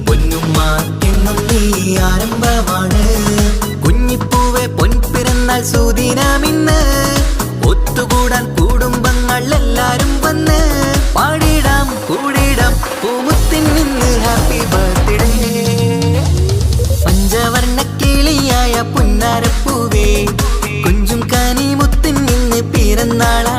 പൊന്നുമ്മാക്കെന്നും നീ ആരംഭമാണ് കുഞ്ഞിപ്പൂവെ പൊൻപിറന്നാൾ സുദിനമിന്ന് ഒത്തുകൂടാൻ കുടുംബങ്ങൾ എല്ലാരും വന്ന് പാടിടാം കൂടിടാം പൂമുത്തിൻ നിന്ന് ഹാപ്പി ബർത്ത്ഡേ പഞ്ചവർണ്ണ കിളിയായ പുന്നാരപ്പൂവേ കുഞ്ചും കാനി മുത്തിൻ നിന്ന് പിറന്നാളാ